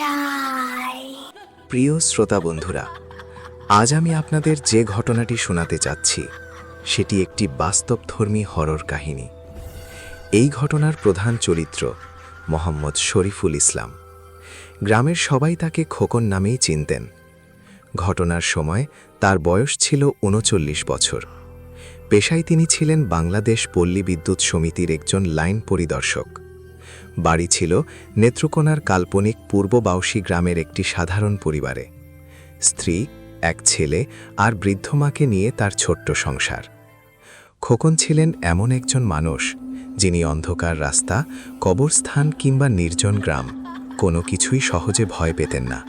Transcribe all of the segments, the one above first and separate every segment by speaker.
Speaker 1: যায়।
Speaker 2: প্রিয় শ্রোতা বন্ধুরা, আজ আমি আপনাদের যে ঘটনাটি শোনাতে চাচ্ছি সেটি একটি বাস্তবধর্মী হরর কাহিনী। এই ঘটনার প্রধান চরিত্র মোহাম্মদ শরীফুল ইসলাম। গ্রামের সবাই তাকে খোকন নামেই চিনতেন। ঘটনার সময় তার বয়স ছিল ৩৯ বছর। পেশায় তিনি ছিলেন বাংলাদেশ পল্লী বিদ্যুৎ সমিতির একজন লাইন পরিদর্শক। বাড়ি ছিল নেত্রকোনার কাল্পনিক পূর্ব বাউসী গ্রামের একটি সাধারণ পরিবারে। স্ত্রী, এক ছেলে আর বৃদ্ধ মাকে নিয়ে তার ছোট্ট সংসার। খোকন ছিলেন এমন একজন মানুষ যিনি অন্ধকার রাস্তা, কবরস্থান কিংবা নির্জন গ্রাম কোনো কিছুই সহজে ভয় পেতেন না।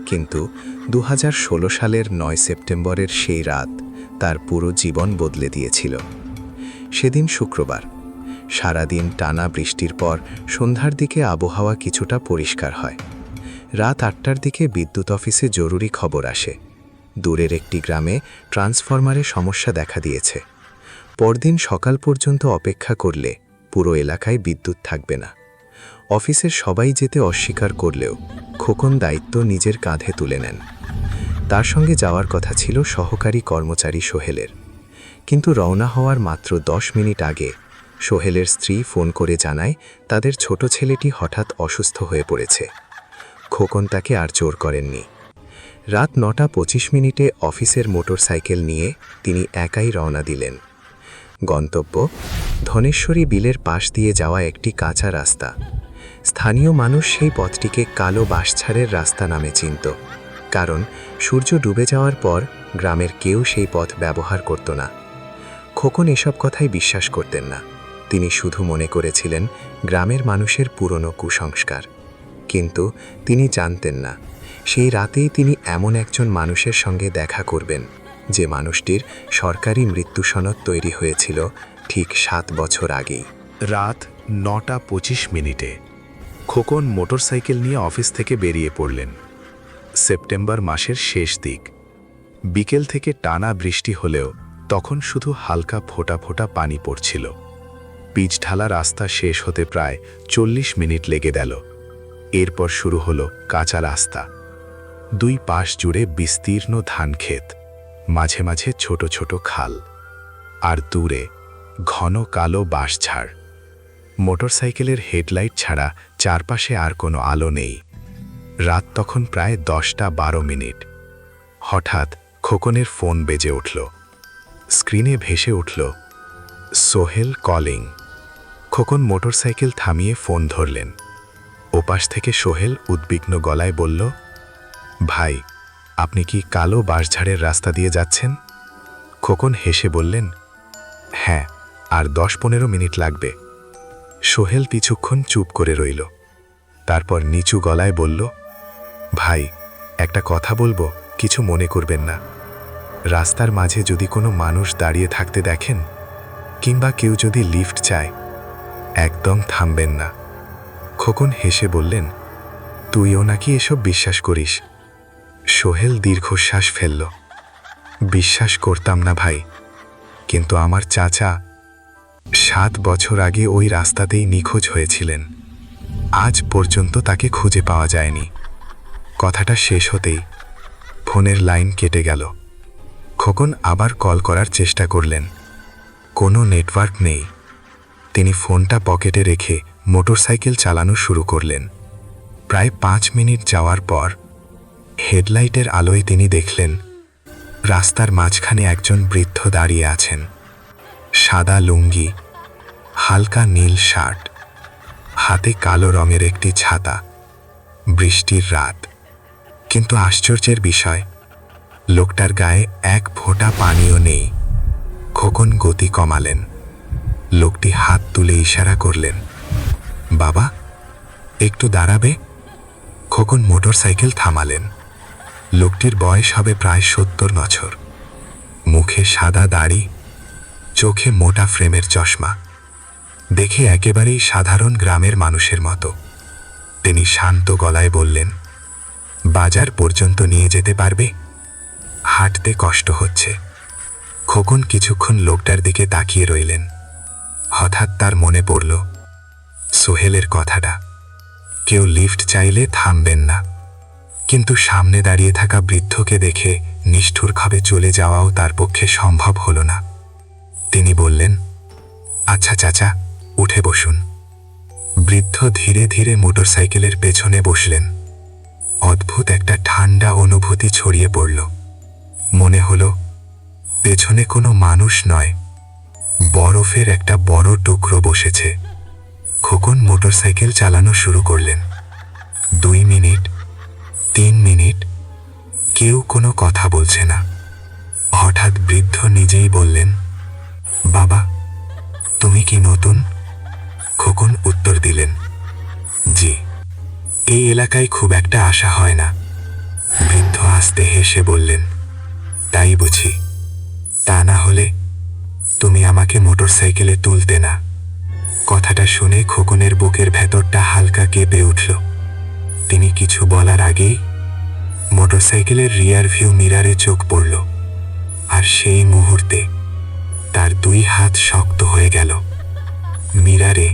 Speaker 2: কিন্তু ২০১৬ সালের ৯ সেপ্টেম্বরের সেই রাত তার পুরো জীবন বদলে দিয়েছিল। সেদিন শুক্রবার। সারাদিন টানা বৃষ্টির পর সন্ধ্যার দিকে আবহাওয়া কিছুটা পরিষ্কার হয়। রাত ৮টার দিকে বিদ্যুৎ অফিসে জরুরি খবর আসে, দূরের একটি গ্রামে ট্রান্সফরমারে সমস্যা দেখা দিয়েছে। পরদিন সকাল পর্যন্ত অপেক্ষা করলে পুরো এলাকায় বিদ্যুৎ থাকবে না। অফিসের সবাই যেতে অস্বীকার করলেও খোকন দায়িত্ব নিজের কাঁধে তুলে নেন। তার সঙ্গে যাওয়ার কথা ছিল সহকারী কর্মচারী সোহেলের। কিন্তু রওনা হওয়ার মাত্র ১০ মিনিট আগে সোহেলের স্ত্রী ফোন করে জানায় তাদের ছোট ছেলেটি হঠাৎ অসুস্থ হয়ে পড়েছে। খোকন তাকে আর জোর করেননি। রাত ৯:২৫ অফিসের মোটরসাইকেল নিয়ে তিনি একাই রওনা দিলেন। গন্তব্য ধনেশ্বরী বিলের পাশ দিয়ে যাওয়া একটি কাঁচা রাস্তা। স্থানীয় মানুষ সেই পথটিকে কালো বাঁশঝাড়ের রাস্তা নামে চিনত, কারণ সূর্য ডুবে যাওয়ার পর গ্রামের কেউ সেই পথ ব্যবহার করত না। খোকন এসব কথাই বিশ্বাস করতেন না। তিনি শুধু মনে করেছিলেন গ্রামের মানুষের পুরনো কুসংস্কার। কিন্তু তিনি জানতেন না, সেই রাতেই তিনি এমন একজন মানুষের সঙ্গে দেখা করবেন যে মানুষটির সরকারি মৃত্যু সনদ তৈরি হয়েছিল ঠিক ৭ বছর আগেই।
Speaker 3: রাত ৯:২৫ খোকন মোটরসাইকেল নিয়ে অফিস থেকে বেরিয়ে পড়লেন। সেপ্টেম্বর মাসের শেষ দিক। বিকেল থেকে টানা বৃষ্টি হলেও তখন শুধু হালকা ফোঁটা ফোঁটা পানি পড়ছিল। পিচ ঢালা রাস্তা শেষ হতে প্রায় ৪০ মিনিট লেগে গেল। এরপর শুরু হলো কাঁচা রাস্তা। দুই পাশ জুড়ে বিস্তীর্ণ ধানক্ষেত, মাঝে মাঝে ছোট ছোট খাল, আর দূরে ঘন কালো বাঁশঝাড়। মোটরসাইকেলের হেডলাইট ছাড়া চারপাশে আর কোনো আলো নেই। রাত তখন প্রায় ১০:১২। হঠাৎ খোকনের ফোন বেজে উঠল। স্ক্রিনে ভেসে উঠল সোহেল কলিং। খোকন মোটরসাইকেল থামিয়ে ফোন ধরলেন। ওপাশ থেকে সোহেল উদ্বিগ্ন গলায় বলল, ভাই, আপনি কি কালো বাঁশঝাড়ের রাস্তা দিয়ে যাচ্ছেন? খোকন হেসে বললেন, হ্যাঁ, আর ১০-১৫ মিনিট লাগবে। সোহেল কিছুক্ষণ চুপ করে রইল। তারপর নিচু গলায় বলল, ভাই, একটা কথা বলবো, কিছু মনে করবেন না। রাস্তার মাঝে যদি কোনো মানুষ দাঁড়িয়ে থাকতে দেখেন, কিংবা কেউ যদি লিফট চায়, একদম থামবেন না। খোকন হেসে বললেন, তুইও নাকি এসব বিশ্বাস করিস? সোহেল দীর্ঘশ্বাস ফেলল। বিশ্বাস করতাম না ভাই, কিন্তু আমার চাচা ৭ বছর আগে ওই রাস্তাতেই নিখোঁজ হয়েছিলেন। আজ পর্যন্ত তাকে খুঁজে পাওয়া যায়নি। কথাটা শেষ হতেই ফোনের লাইন কেটে গেল। খোকন আবার কল করার চেষ্টা করলেন। কোনো নেটওয়ার্ক নেই। তিনি ফোনটা পকেটে রেখে মোটরসাইকেল চালানো শুরু করলেন। প্রায় ৫ মিনিট যাওয়ার পর হেডলাইটের আলোয় তিনি দেখলেন রাস্তার মাঝখানে একজন বৃদ্ধ দাঁড়িয়ে আছেন। সাদা লুঙ্গি, হালকা নীল শার্ট, হাতে কালো রঙের একটি ছাতা। বৃষ্টির রাত, কিন্তু আশ্চর্যের বিষয়, লোকটার গায়ে এক ফোঁটা পানিও নেই। খোকন গতি কমালেন। লোকটি হাত তুলে ইশারা করলেন, বাবা, একটু দাঁড়াবে? খোকন মোটরসাইকেল থামালেন। লোকটির বয়স হবে প্রায় ৭০ বছর। মুখে সাদা দাড়ি, চোখে মোটা ফ্রেমের চশমা। দেখে একেবারেই সাধারণ গ্রামের মানুষের মতো। তিনি শান্ত গলায় বললেন, বাজার পর্যন্ত নিয়ে যেতে পারবে? হাঁটতে কষ্ট হচ্ছে। খোকন কিছুক্ষণ লোকটার দিকে তাকিয়ে রইলেন। হঠাৎ তার মনে পড়ল সোহেলের কথাটা। কেউ লিফট চাইলে থামবেন না। কিন্তু সামনে দাঁড়িয়ে থাকা বৃদ্ধকে দেখে নিষ্ঠুরভাবে চলে যাওয়াও তার পক্ষে সম্ভব হলো না। তিনি বললেন, আচ্ছা চাচা, উঠে বসুন। বৃদ্ধ ধীরে ধীরে মোটরসাইকেলের পেছনে বসলেন। অদ্ভুত একটা ঠান্ডা অনুভূতি ছড়িয়ে পড়ল। মনে হলো পেছনে কোনো মানুষ নয়, বরফের একটা বড় টুকরো বসেছে। খোকন মোটরসাইকেল চালানো শুরু করলেন। 2 মিনিট, 3 মিনিট, কেউ কোনো কথা বলছে না। হঠাৎ বৃদ্ধ নিজেই বললেন, বাবা, তুমি কি নতুন? খোকন উত্তর দিলেন, জি। এই এলাকায় খুব একটা আসা হয় না। বৃদ্ধ আস্তে হেসে বললেন, তাই বুঝি? তা না হলে তুমি আমাকে মোটরসাইকেলে তুলতে না। কথাটা শুনে খোকনের বুকের ভেতরটা হালকা কেঁপে উঠল। তিনি কিছু বলার আগেই মোটরসাইকেলের রিয়ার ভিউ মিরারে চোখ পড়ল, আর সেই মুহূর্তে তার 2 হাত শক্ত হয়ে গেল। মিরারে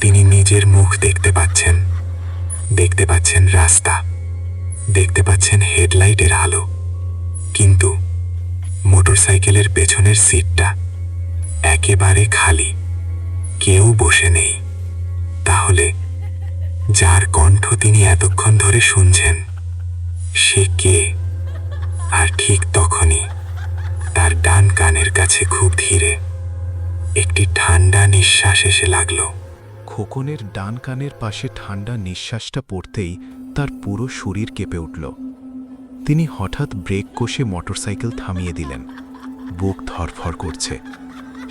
Speaker 3: তিনি নিজের মুখ দেখতে পাচ্ছেন, দেখতে পাচ্ছেন রাস্তা, দেখতে পাচ্ছেন হেডলাইটের আলো, কিন্তু মোটরসাইকেলের পেছনের সিটটা একেবারে খালি, কেউ বসে নেই। তাহলে যার কণ্ঠ তিনি এতক্ষণ ধরে শুনছেন, সে কে? আর ঠিক তখনই তার ডান কানের কাছে খুব ধীরে একটি ঠান্ডা নিঃশ্বাস এসে লাগলো।
Speaker 2: খোকনের ডান কানের পাশে ঠান্ডা নিঃশ্বাসটা পড়তেই তার পুরো শরীর কেঁপে উঠল। তিনি হঠাৎ ব্রেক কষে মোটরসাইকেল থামিয়ে দিলেন। বুক ধরফর করছে।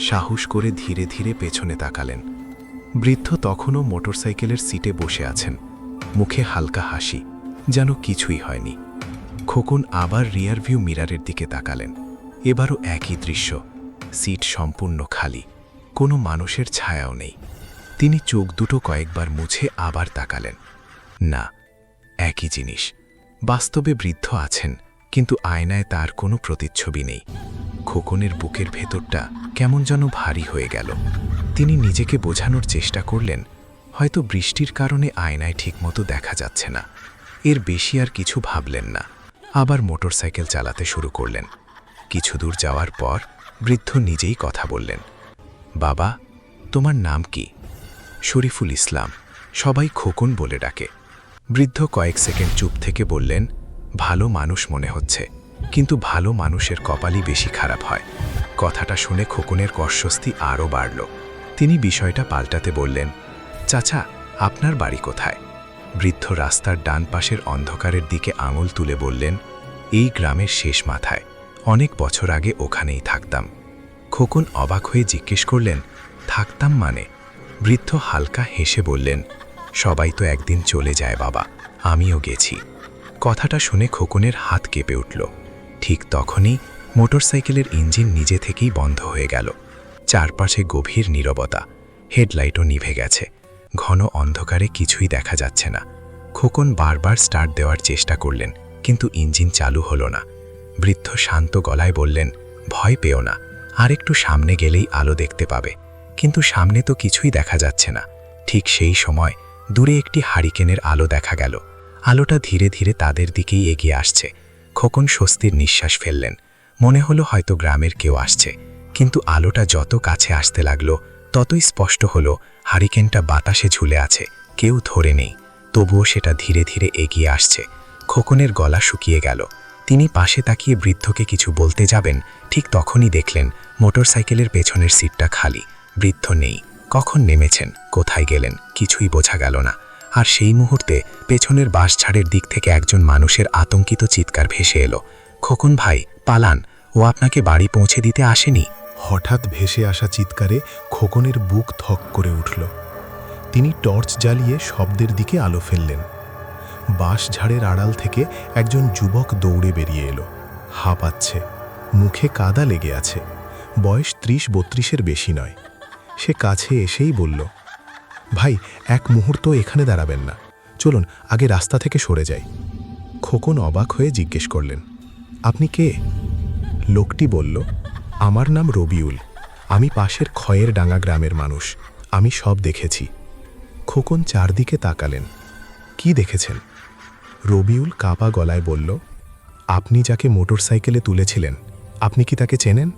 Speaker 2: সাহস করে ধীরে ধীরে পেছনে তাকালেন। বৃদ্ধ তখনও মোটরসাইকেলের সিটে বসে আছেন, মুখে হালকা হাসি, যেন কিছুই হয়নি। খোকন আবার রিয়ার ভিউ মিরারের দিকে তাকালেন। এবারও একই দৃশ্য, সিট সম্পূর্ণ খালি, কোনো মানুষের ছায়াও নেই। তিনি চোখ দুটো কয়েকবার মুছে আবার তাকালেন। না, একই জিনিস। বাস্তবে বৃদ্ধ আছেন, কিন্তু আয়নায় তার কোনো প্রতিচ্ছবি নেই। খোকনের বুকের ভেতরটা কেমন যেন ভারী হয়ে গেল। তিনি নিজেকে বোঝানোর চেষ্টা করলেন, হয়তো বৃষ্টির কারণে আয়নায় ঠিকমতো দেখা যাচ্ছে না। এর বেশি আর কিছু ভাবলেন না। আবার মোটরসাইকেল চালাতে শুরু করলেন। কিছু দূর যাওয়ার পর বৃদ্ধ নিজেই কথা বললেন, বাবা, তোমার নাম কি? শরীফুল ইসলাম। সবাই খোকন বলে ডাকে। বৃদ্ধ কয়েক সেকেন্ড চুপ থেকে বললেন, ভালো মানুষ মনে হচ্ছে, কিন্তু ভালো মানুষের কপালই বেশি খারাপ হয়। কথাটা শুনে খোকনের অস্বস্তি আরও বাড়ল। তিনি বিষয়টা পাল্টাতে বললেন, চাচা, আপনার বাড়ি কোথায়? বৃদ্ধ রাস্তার ডান পাশের অন্ধকারের দিকে আঙুল তুলে বললেন, এই গ্রামের শেষ মাথায়, অনেক বছর আগে ওখানেই থাকতাম। খোকন অবাক হয়ে জিজ্ঞেস করলেন, থাকতাম মানে? বৃদ্ধ হালকা হেসে বললেন, সবাই তো একদিন চলে যায় বাবা, আমিও গেছি। কথাটা শুনে খোকনের হাত কেঁপে উঠল। ঠিক তখনই মোটরসাইকেলের ইঞ্জিন নিজে থেকেই বন্ধ হয়ে গেল। চারপাশে গভীর নীরবতা, হেডলাইটও নিভে গেছে। ঘন অন্ধকারে কিছুই দেখা যাচ্ছে না। খোকন বারবার স্টার্ট দেওয়ার চেষ্টা করলেন, কিন্তু ইঞ্জিন চালু হলো না। বৃদ্ধ শান্ত গলায় বললেন, ভয় পেও না, আর একটু সামনে গেলেই আলো দেখতে পাবে। কিন্তু সামনে তো কিছুই দেখা যাচ্ছে না। ঠিক সেই সময় দূরে একটি হারিকেনের আলো দেখা গেল। আলোটা ধীরে ধীরে তাদের দিকেই এগিয়ে আসছে। খোকন স্বস্তির নিঃশ্বাস ফেললেন। মনে হলো হয়তো গ্রামের কেউ আসছে। কিন্তু আলোটা যত কাছে আসতে লাগলো, ততই স্পষ্ট হলো হারিকেনটা বাতাসে ঝুলে আছে, কেউ ধরে নেই। তবুও সেটা ধীরে ধীরে এগিয়ে আসছে। খোকনের গলা শুকিয়ে গেল। তিনি পাশে তাকিয়ে বৃদ্ধকে কিছু বলতে যাবেন, ঠিক তখনই দেখলেন মোটরসাইকেলের পেছনের সিটটা খালি। বৃদ্ধ নেই। কখন নেমেছেন, কোথায় গেলেন, কিছুই বোঝা গেল না। আর সেই মুহূর্তে পেছনের বাঁশঝাড়ের দিক থেকে একজন মানুষের আতঙ্কিত চিৎকার ভেসে এলো, খোকন ভাই, পালান, ও আপনাকে বাড়ি পৌঁছে দিতে আসেনি।
Speaker 1: হঠাৎ ভেসে আসা চিৎকারে খোকনের বুক থক করে উঠল। তিনি টর্চ জ্বালিয়ে শব্দের দিকে আলো ফেললেন। বাঁশঝাড়ের আড়াল থেকে একজন যুবক দৌড়ে বেরিয়ে এলো। হাঁপাচ্ছে, মুখে কাদা লেগে আছে। বয়স 30-32-এর বেশি নয়। সে কাছে এসেই বলল, ভাই, এক মুহূর্ত এখানে দাঁড়াবেন না, চলুন আগে রাস্তা থেকে সরে যাই। খোকন অবাক হয়ে জিজ্ঞেস করলেন, আপনি কে? লোকটি বলল, আমার নাম রবিউল, আমি পাশের খয়ের ডাঙ্গা গ্রামের মানুষ, আমি সব দেখেছি। খোকন চারদিকে তাকালেন, কি দেখেছেন? রবিউল কাপা গলায় বলল, আপনি যাকে মোটরসাইকেলে তুলেছিলেন, আপনি কি তাকে চেনেন?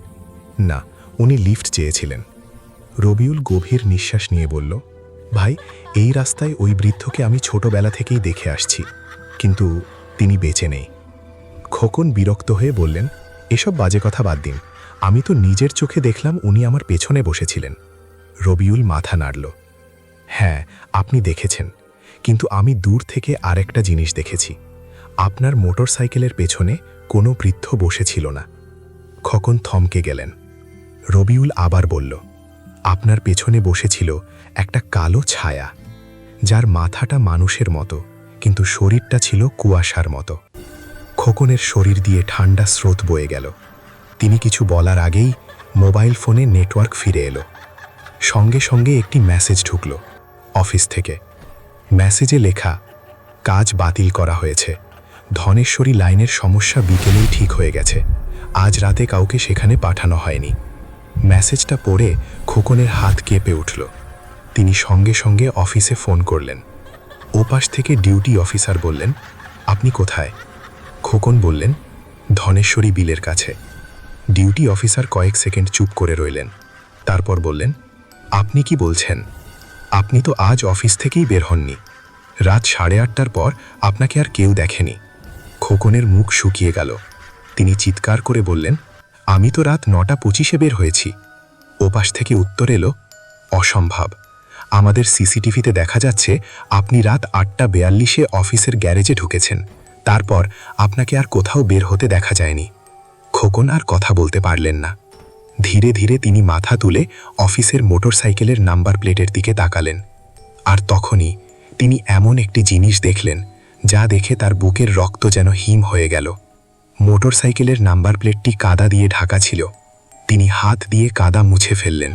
Speaker 1: না, উনি লিফট চেয়েছিলেন। রবিউল গভীর নিঃশ্বাস নিয়ে বলল, ভাই, এই রাস্তায় ওই বৃদ্ধকে আমি ছোটবেলা থেকেই দেখে আসছি, কিন্তু তিনি বেঁচে নেই। খোকন বিরক্ত হয়ে বললেন, এসব বাজে কথা বাদ দিন, আমি তো নিজের চোখে দেখলাম উনি আমার পেছনে বসেছিলেন। রবিউল মাথা নাড়ল। হ্যাঁ, আপনি দেখেছেন, কিন্তু আমি দূর থেকে আরেকটা জিনিস দেখেছি। আপনার মোটরসাইকেলের পেছনে কোনো বৃদ্ধ বসেছিল না। খোকন থমকে গেলেন। রবিউল আবার বলল, আপনার পেছনে বসেছিল একটা কালো ছায়া, যার মাথাটা মানুষের মতো, কিন্তু শরীরটা ছিল কুয়াশার মতো। খোকনের শরীর দিয়ে ঠান্ডা স্রোত বয়ে গেল। তিনি কিছু বলার আগেই মোবাইল ফোনে নেটওয়ার্ক ফিরে এলো। সঙ্গে সঙ্গে একটি মেসেজ ঢুকল অফিস থেকে। মেসেজে লেখা, কাজ বাতিল করা হয়েছে, ধনেশ্বরী লাইনের সমস্যা বিকেলেই ঠিক হয়ে গেছে, আজ রাতে কাউকে সেখানে পাঠানো হয়নি। মেসেজটা পড়ে খোকনের হাত কেঁপে উঠল। তিনি সঙ্গে সঙ্গে অফিসে ফোন করলেন। ওপাশ থেকে ডিউটি অফিসার বললেন, আপনি কোথায়? খোকন বললেন, ধনেশ্বরী বিলের কাছে। ডিউটি অফিসার কয়েক সেকেন্ড চুপ করে রইলেন। তারপর বললেন, আপনি কি বলছেন? আপনি তো আজ অফিস থেকেই বের হননি। রাত 8:30টার পর আপনাকে আর কেউ দেখেনি। খোকনের মুখ শুকিয়ে গেল। তিনি চিৎকার করে বললেন, আমি তো রাত 9:25 বের হয়েছি। ওপাশ থেকে উত্তর এলো, অসম্ভব, আমাদের সিসিটিভিতে দেখা যাচ্ছে আপনি রাত 8:42 অফিসের গ্যারেজে ঢুকেছেন, তারপর আপনাকে আর কোথাও বের হতে দেখা যায়নি। খোকন আর কথা বলতে পারলেন না। ধীরে ধীরে তিনি মাথা তুলে অফিসের মোটরসাইকেলের নাম্বার প্লেটের দিকে তাকালেন। আর তখনই তিনি এমন একটি জিনিস দেখলেন, যা দেখে তার বুকের রক্ত যেন হিম হয়ে গেল। মোটরসাইকেলের নাম্বার প্লেটটি কাদা দিয়ে ঢাকা ছিল। তিনি হাত দিয়ে কাদা মুছে ফেললেন।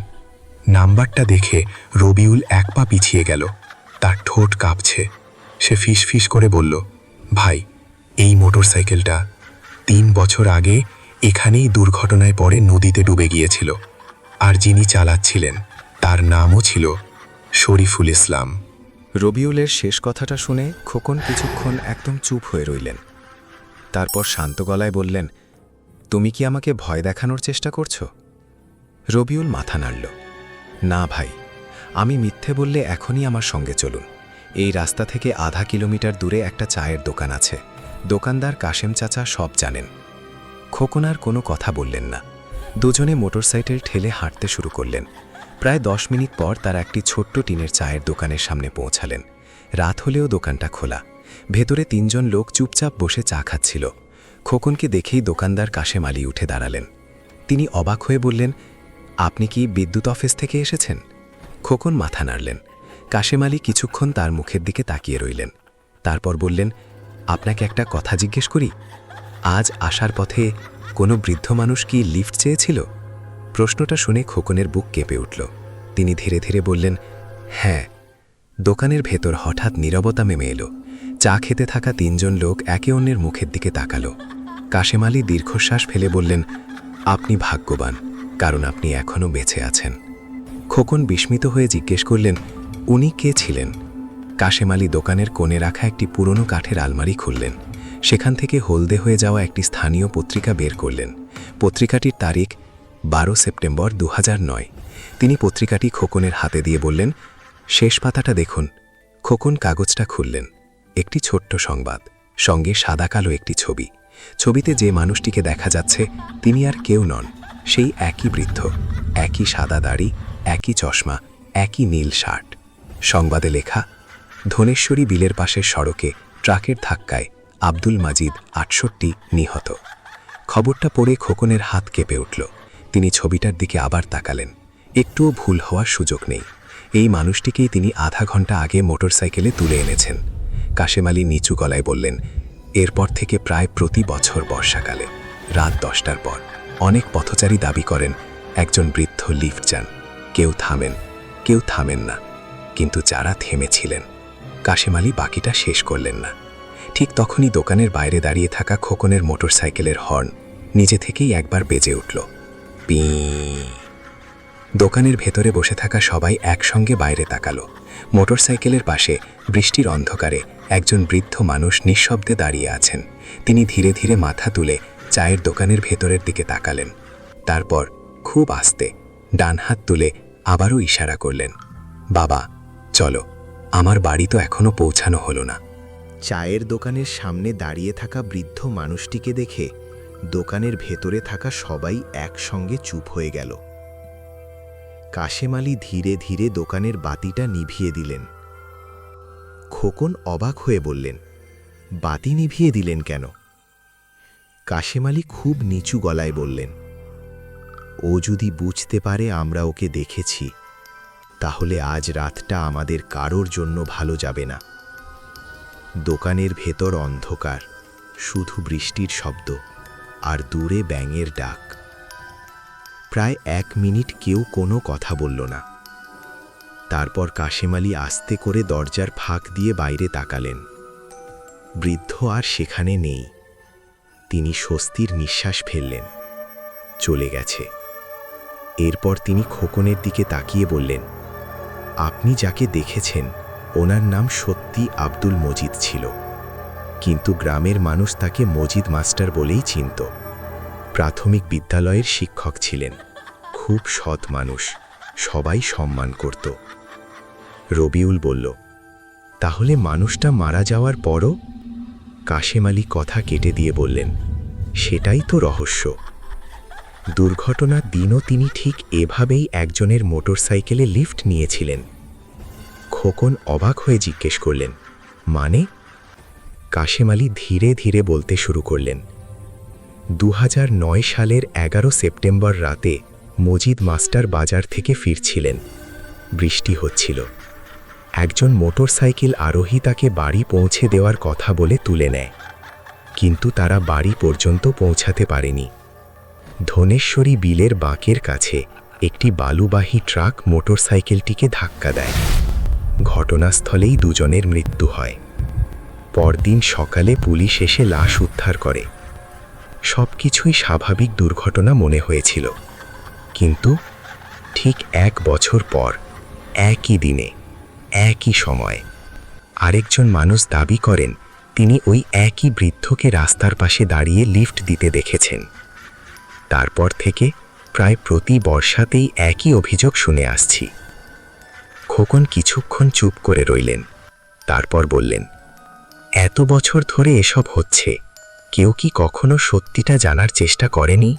Speaker 1: নাম্বারটা দেখে রবিউল এক পা পিছিয়ে গেল। তার ঠোঁট কাঁপছে। সে ফিসফিস করে বলল, ভাই, এই মোটরসাইকেলটা 3 বছর আগে এখানেই দুর্ঘটনায় পড়ে নদীতে ডুবে গিয়েছিল। আর যিনি চালাচ্ছিলেন তার নামও ছিল শরীফুল ইসলাম।
Speaker 2: রবিউলের শেষ কথাটা শুনে খোকন কিছুক্ষণ একদম চুপ হয়ে রইলেন। তারপর শান্ত গলায় বললেন, তুমি কি আমাকে ভয় দেখানোর চেষ্টা করছো? রবিউল মাথা নাড়ল। না ভাই, আমি মিথ্যে বললে এখনই আমার সঙ্গে চলুন। এই রাস্তা থেকে আধা কিলোমিটার দূরে একটা চায়ের দোকান আছে, দোকানদার কাশেম চাচা সব জানেন। খোকন আর কোনো কথা বললেন না। দুজনে মোটরসাইকেল ঠেলে হাঁটতে শুরু করলেন। প্রায় 10 মিনিট পর তারা একটি ছোট্ট টিনের চায়ের দোকানের সামনে পৌঁছালেন। রাত হলেও দোকানটা খোলা। ভেতরে 3 জন লোক চুপচাপ বসে চা খাচ্ছিল। খোকনকে দেখেই দোকানদার কাশেম আলী উঠে দাঁড়ালেন। তিনি অবাক হয়ে বললেন, আপনি কি বিদ্যুৎ অফিস থেকে এসেছেন? খোকন মাথা নাড়লেন। কাশেম আলী কিছুক্ষণ তার মুখের দিকে তাকিয়ে রইলেন। তারপর বললেন, আপনাকে একটা কথা জিজ্ঞেস করি, আজ আসার পথে কোনো বৃদ্ধ মানুষ কি লিফট চেয়েছিল? প্রশ্নটা শুনে খোকনের বুক কেঁপে উঠল। তিনি ধীরে ধীরে বললেন, হ্যাঁ। দোকানের ভেতর হঠাৎ নীরবতা নেমে এলো। চা খেতে থাকা 3 জন লোক একে অন্যের মুখের দিকে তাকালো। কাশেম আলী দীর্ঘশ্বাস ফেলে বললেন, আপনি ভাগ্যবান, কারণ আপনি এখনও বেঁচে আছেন। খোকন বিস্মিত হয়ে জিজ্ঞেস করলেন, উনি কে ছিলেন? কাশেম আলী দোকানের কোণে রাখা একটি পুরনো কাঠের আলমারি খুললেন। সেখান থেকে হলদে হয়ে যাওয়া একটি স্থানীয় পত্রিকা বের করলেন। পত্রিকাটির তারিখ 12 সেপ্টেম্বর 2009। তিনি পত্রিকাটি খোকনের হাতে দিয়ে বললেন, শেষ পাতাটা দেখুন। খোকন কাগজটা খুললেন। একটি ছোট্ট সংবাদ, সঙ্গে সাদা কালো একটি ছবি। ছবিতে যে মানুষটিকে দেখা যাচ্ছে তিনি আর কেউ নন, সেই একই বৃদ্ধ, একই সাদা দাড়ি, একই চশমা, একই নীল শার্ট। সংবাদে লেখা, ধনেশ্বরী বিলের পাশের সড়কে ট্রাকের ধাক্কায় আব্দুল মাজিদ 68 নিহত। খবরটা পড়ে খোকনের হাত কেঁপে উঠল। তিনি ছবিটার দিকে আবার তাকালেন। একটুও ভুল হওয়ার সুযোগ নেই। এই মানুষটিকেই তিনি আধা ঘন্টা আগে মোটরসাইকেলে তুলে এনেছেন। কাশেম আলী নিচু গলায় বললেন, এরপর থেকে প্রায় প্রতি বছর বর্ষাকালে রাত 10টার পর অনেক পথচারী দাবি করেন একজন বৃদ্ধ লিফট যান। কেউ থামেন না, কিন্তু যারা থেমেছিলেন। কাশেম আলী বাকিটা শেষ করলেন না। ঠিক তখনই দোকানের বাইরে দাঁড়িয়ে থাকা খোকনের মোটরসাইকেলের হর্ন নিজে থেকেই একবার বেজে উঠল। পি। দোকানের ভেতরে বসে থাকা সবাই একসঙ্গে বাইরে তাকালো। মোটরসাইকেলের পাশে বৃষ্টির অন্ধকারে একজন বৃদ্ধ মানুষ নিঃশব্দে দাঁড়িয়ে আছেন। তিনি ধীরে ধীরে মাথা তুলে চায়ের দোকানের ভেতরের দিকে তাকালেন। তারপর খুব আস্তে ডান হাত তুলে আবারও ইশারা করলেন, বাবা চলো, আমার বাড়ি তো এখনো পৌঁছানো হলো না।
Speaker 1: চায়ের দোকানের সামনে দাঁড়িয়ে থাকা বৃদ্ধ মানুষটিকে দেখে দোকানের ভেতরে থাকা সবাই একসঙ্গে চুপ হয়ে গেল। কাশেম আলী ধীরে ধীরে দোকানের বাতিটা নিভিয়ে দিলেন। খোকন অবাক হয়ে বললেন, বাতি নিভিয়ে দিলেন কেন? কাশেম আলী খুব নিচু গলায় বললেন, ও যদি বুঝতে পারে আমরা ওকে দেখেছি, তাহলে আজ রাতটা আমাদের কারোর জন্য ভালো যাবে না। দোকানের ভেতর অন্ধকার, শুধু বৃষ্টির শব্দ আর দূরে ব্যাঙের ডাক। প্রায় 1 মিনিট কেউ কোনো কথা বলল না। তারপর কাশেম আলী আস্তে করে দরজার ফাঁক দিয়ে বাইরে তাকালেন। বৃদ্ধ আর সেখানে নেই। তিনি স্বস্তির নিঃশ্বাস ফেললেন। চলে গেছে। এরপর তিনি খোকনের দিকে তাকিয়ে বললেন, আপনি যাকে দেখেছেন ওনার নাম সত্যি আব্দুল মজিদ ছিল, কিন্তু গ্রামের মানুষ তাকে মজিদ মাস্টার বলেই চিনত। প্রাথমিক বিদ্যালয়ের শিক্ষক ছিলেন, খুব সৎ মানুষ, সবাই সম্মান করত। রবিউল বলল, তাহলে মানুষটা মারা যাওয়ার পরও? কাশেম আলী কথা কেটে দিয়ে বললেন, সেটাই তো রহস্য। দুর্ঘটনার দিনও তিনি ঠিক এভাবেই একজনের মোটরসাইকেলে লিফট নিয়েছিলেন। খোকন অবাক হয়ে জিজ্ঞেস করলেন, মানে? কাশেম আলী ধীরে ধীরে বলতে শুরু করলেন, 2009 সালের 11 সেপ্টেম্বর রাতে মজিদ মাস্টার বাজার থেকে ফিরছিলেন। বৃষ্টি হচ্ছিল। একজন মোটরসাইকেল আরোহী তাকে বাড়ি পৌঁছে দেওয়ার কথা বলে তুলে নেয়, কিন্তু তারা বাড়ি পর্যন্ত পৌঁছাতে পারেনি। ধনেশ্বরী বিলের বাঁকের কাছে একটি বালুবাহী ট্রাক মোটরসাইকেলটিকে ধাক্কা দেয়। ঘটনাস্থলেই দুজনের মৃত্যু হয়। পরদিন সকালে পুলিশ এসে লাশ উদ্ধার করে। সবকিছুই স্বাভাবিক দুর্ঘটনা মনে হয়েছিল, কিন্তু ঠিক 1 বছর পর একই দিনে একই সময় আরেকজন মানুষ দাবি করেন তিনি ওই একই বৃদ্ধকে রাস্তার পাশে দাঁড়িয়ে লিফট দিতে দেখেছেন। তারপর থেকে প্রায় প্রতি বর্ষাতেই একই অভিযোগ শুনে আসছি। খোকন কিছুক্ষণ চুপ করে রইলেন, তারপর বললেন, এত বছর ধরে এসব হচ্ছে, কেউ কি কখনো সত্যিটা জানার চেষ্টা করেনি?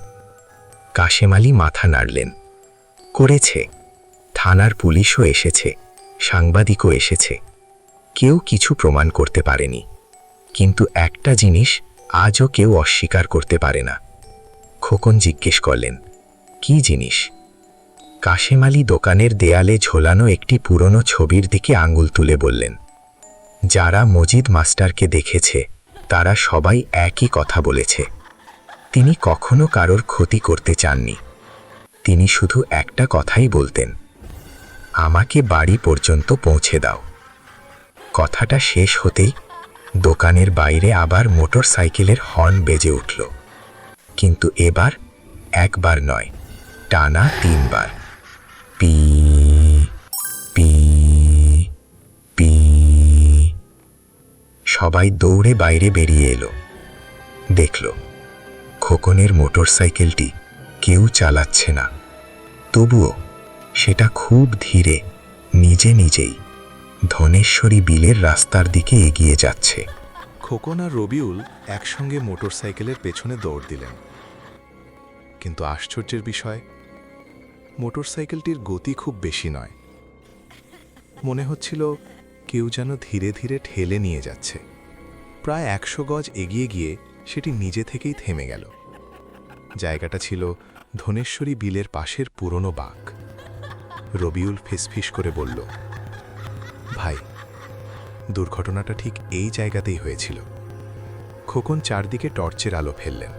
Speaker 1: কাশেম আলী মাথা নাড়লেন, করেছে। থানার পুলিশও এসেছে, সাংবাদিকও এসেছে, কেউ কিছু প্রমাণ করতে পারেনি। কিন্তু একটা জিনিস আজও কেউ অস্বীকার করতে পারে না। খোকন জিজ্ঞেস করলেন, কি জিনিস? কাশেম আলী দোকানের দেয়ালে ঝোলানো একটি পুরনো ছবির দিকে আঙুল তুলে বললেন, যারা মজিদ মাস্টারকে দেখেছে তারা সবাই একই কথা বলেছে। তিনি কখনো কারোর ক্ষতি করতে চাননি। তিনি শুধু একটা কথাই বলতেন, আমাকে বাড়ি পর্যন্ত পৌঁছে দাও। কথাটা শেষ হতেই দোকানের বাইরে আবার মোটরসাইকেলের হর্ন বেজে উঠল, কিন্তু এবার একবার নয়, টানা 3 বার। P P P. সবাই দৌড়ে বাইরে বেরিয়ে এলো। দেখল খোকনের মোটরসাইকেলটি কেউ চালাচ্ছে না, তবুও সেটা খুব ধীরে নিজে নিজেই ধনেশ্বরী বিলের রাস্তার দিকে এগিয়ে যাচ্ছে।
Speaker 3: খোকন আর রবিউল একসঙ্গে মোটরসাইকেলের পেছনে দৌড় দিলেন। কিন্তু আশ্চর্যের বিষয়, মোটরসাইকেলটির গতি খুব বেশি নয়। মনে হচ্ছিল কেউ যেন ধীরে ধীরে ঠেলে নিয়ে যাচ্ছে। প্রায় 100 গজ এগিয়ে গিয়ে সেটি নিজে থেকেই থেমে গেল। জায়গাটা ছিল ধনেশ্বরী বিলের পাশের পুরনো বাঁক। রবিউল ফিসফিস করে বলল, ভাই, দুর্ঘটনাটা ঠিক এই জায়গাতেই হয়েছিল। খোকন চারদিকে টর্চের আলো ফেললেন।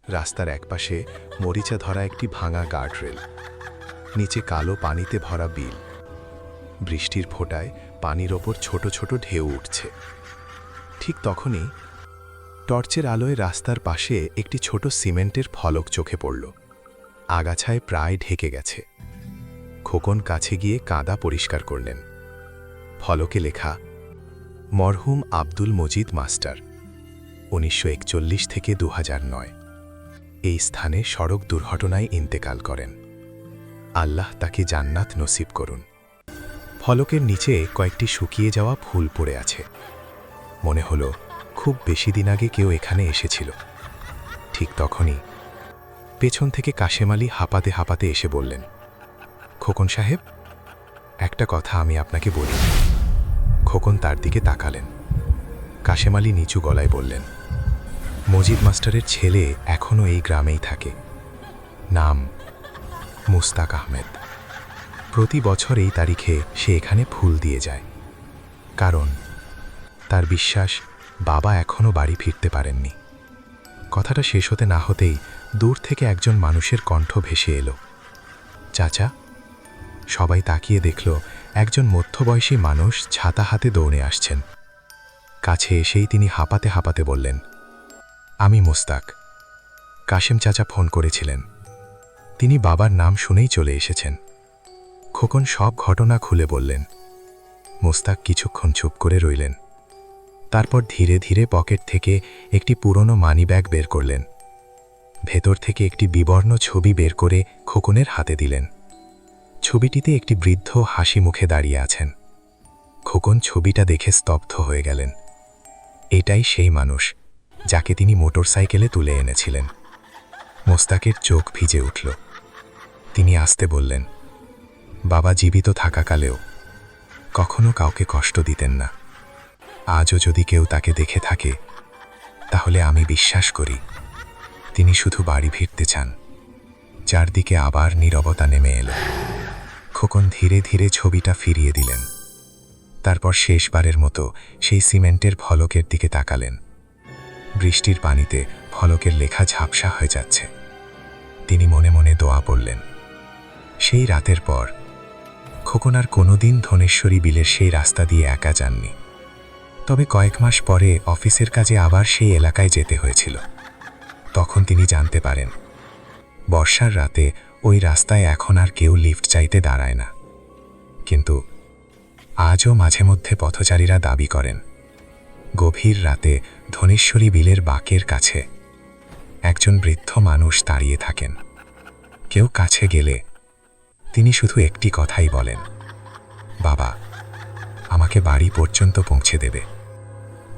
Speaker 3: রাস্তার একপাশে মরিচা ধরা একটি ভাঙা গার্ডরেল, নিচে কালো পানিতে ভরা বিল। বৃষ্টির ফোঁটায় পানির ওপর ছোট ছোট ঢেউ উঠছে। ঠিক তখনই টর্চের আলোয় রাস্তার পাশে একটি ছোট সিমেন্টের ফলক চোখে পড়ল। আগাছায় প্রায় ঢেকে গেছে। খোকন কাছে গিয়ে কাদা পরিষ্কার করলেন। ফলকে লেখা, মরহুম আব্দুল মজিদ মাস্টার 1941 থেকে 2009 এই স্থানে সড়ক দুর্ঘটনায় ইন্তেকাল করেন। আল্লাহ তাকে জান্নাত নসিব করুন। ফলকের নিচে কয়েকটি শুকিয়ে যাওয়া ফুল পড়ে আছে। মনে হলো খুব বেশি দিন আগে কেউ এখানে এসেছিল। ঠিক তখনই পেছন থেকে কাশেম আলী হাঁপাতে হাঁপাতে এসে বললেন, খোকন সাহেব, একটা কথা আমি আপনাকে বলি। খোকন তার দিকে তাকালেন। কাশেম আলী নিচু গলায় বললেন, মজিদ মাস্টারের ছেলে এখনও এই গ্রামেই থাকে। নাম মুস্তাক আহমেদ। প্রতি বছর এই তারিখে সে এখানে ফুল দিয়ে যায়, কারণ তার বিশ্বাস বাবা এখনও বাড়ি ফিরতে পারেননি। কথাটা শেষ হতে না হতেই দূর থেকে একজন মানুষের কণ্ঠ ভেসে এলো, চাচা। সবাই তাকিয়ে দেখল একজন মধ্যবয়সী মানুষ ছাতা হাতে দৌড়ে আসছেন। কাছে এসেই তিনি হাঁপাতে হাঁপাতে বললেন, আমি মুস্তাক। কাশেম চাচা ফোন করেছিলেন। তিনি বাবার নাম শুনেই চলে এসেছেন। খোকন সব ঘটনা খুলে বললেন। মুস্তাক কিছুক্ষণ চুপ করে রইলেন। তারপর ধীরে ধীরে পকেট থেকে একটি পুরনো মানিব্যাগ বের করলেন। ভেতর থেকে একটি বিবর্ণ ছবি বের করে খোকনের হাতে দিলেন। ছবিটিতে একটি বৃদ্ধ হাসি মুখে দাঁড়িয়ে আছেন। খোকন ছবিটা দেখে স্তব্ধ হয়ে গেলেন। এটাই সেই মানুষ যাকে তিনি মোটরসাইকেলে তুলে এনেছিলেন। মোস্তাকের চোখ ভিজে উঠল। তিনি আস্তে বললেন, বাবা জীবিত থাকাকালেও কখনো কাউকে কষ্ট দিতেন না। আজও যদি কেউ তাকে দেখে থাকে, তাহলে আমি বিশ্বাস করি তিনি শুধু বাড়ি ফিরতে চান। চারদিকে আবার নীরবতা নেমে এলো। খোকন ধীরে ধীরে ছবিটা ফিরিয়ে দিলেন। তারপর শেষবারের মতো সেই সিমেন্টের ফলকের দিকে তাকালেন। বৃষ্টির পানিতে ফলকের লেখা ঝাপসা হয়ে যাচ্ছে। তিনি মনে মনে দোয়া পড়লেন। সেই রাতের পর খোকন আর কোনোদিন ধনেশ্বরী বিলের সেই রাস্তা দিয়ে একা যাননি। তবে কয়েক মাস পরে অফিসের কাজে আবার সেই এলাকায় যেতে হয়েছিল। তখন তিনি জানতে পারেন, বর্ষার রাতে ওই রাস্তায় এখন আর কেউ লিফট চাইতে দাঁড়ায় না। কিন্তু আজও মাঝে মধ্যে পথচারীরা দাবি করেন, গভীর রাতে ধনেশ্বরী বিলের বাঁকের কাছে একজন বৃদ্ধ মানুষ দাঁড়িয়ে থাকেন। কেউ কাছে গেলে তিনি শুধু একটি কথাই বলেন, বাবা, আমাকে বাড়ি পর্যন্ত পৌঁছে দেবে।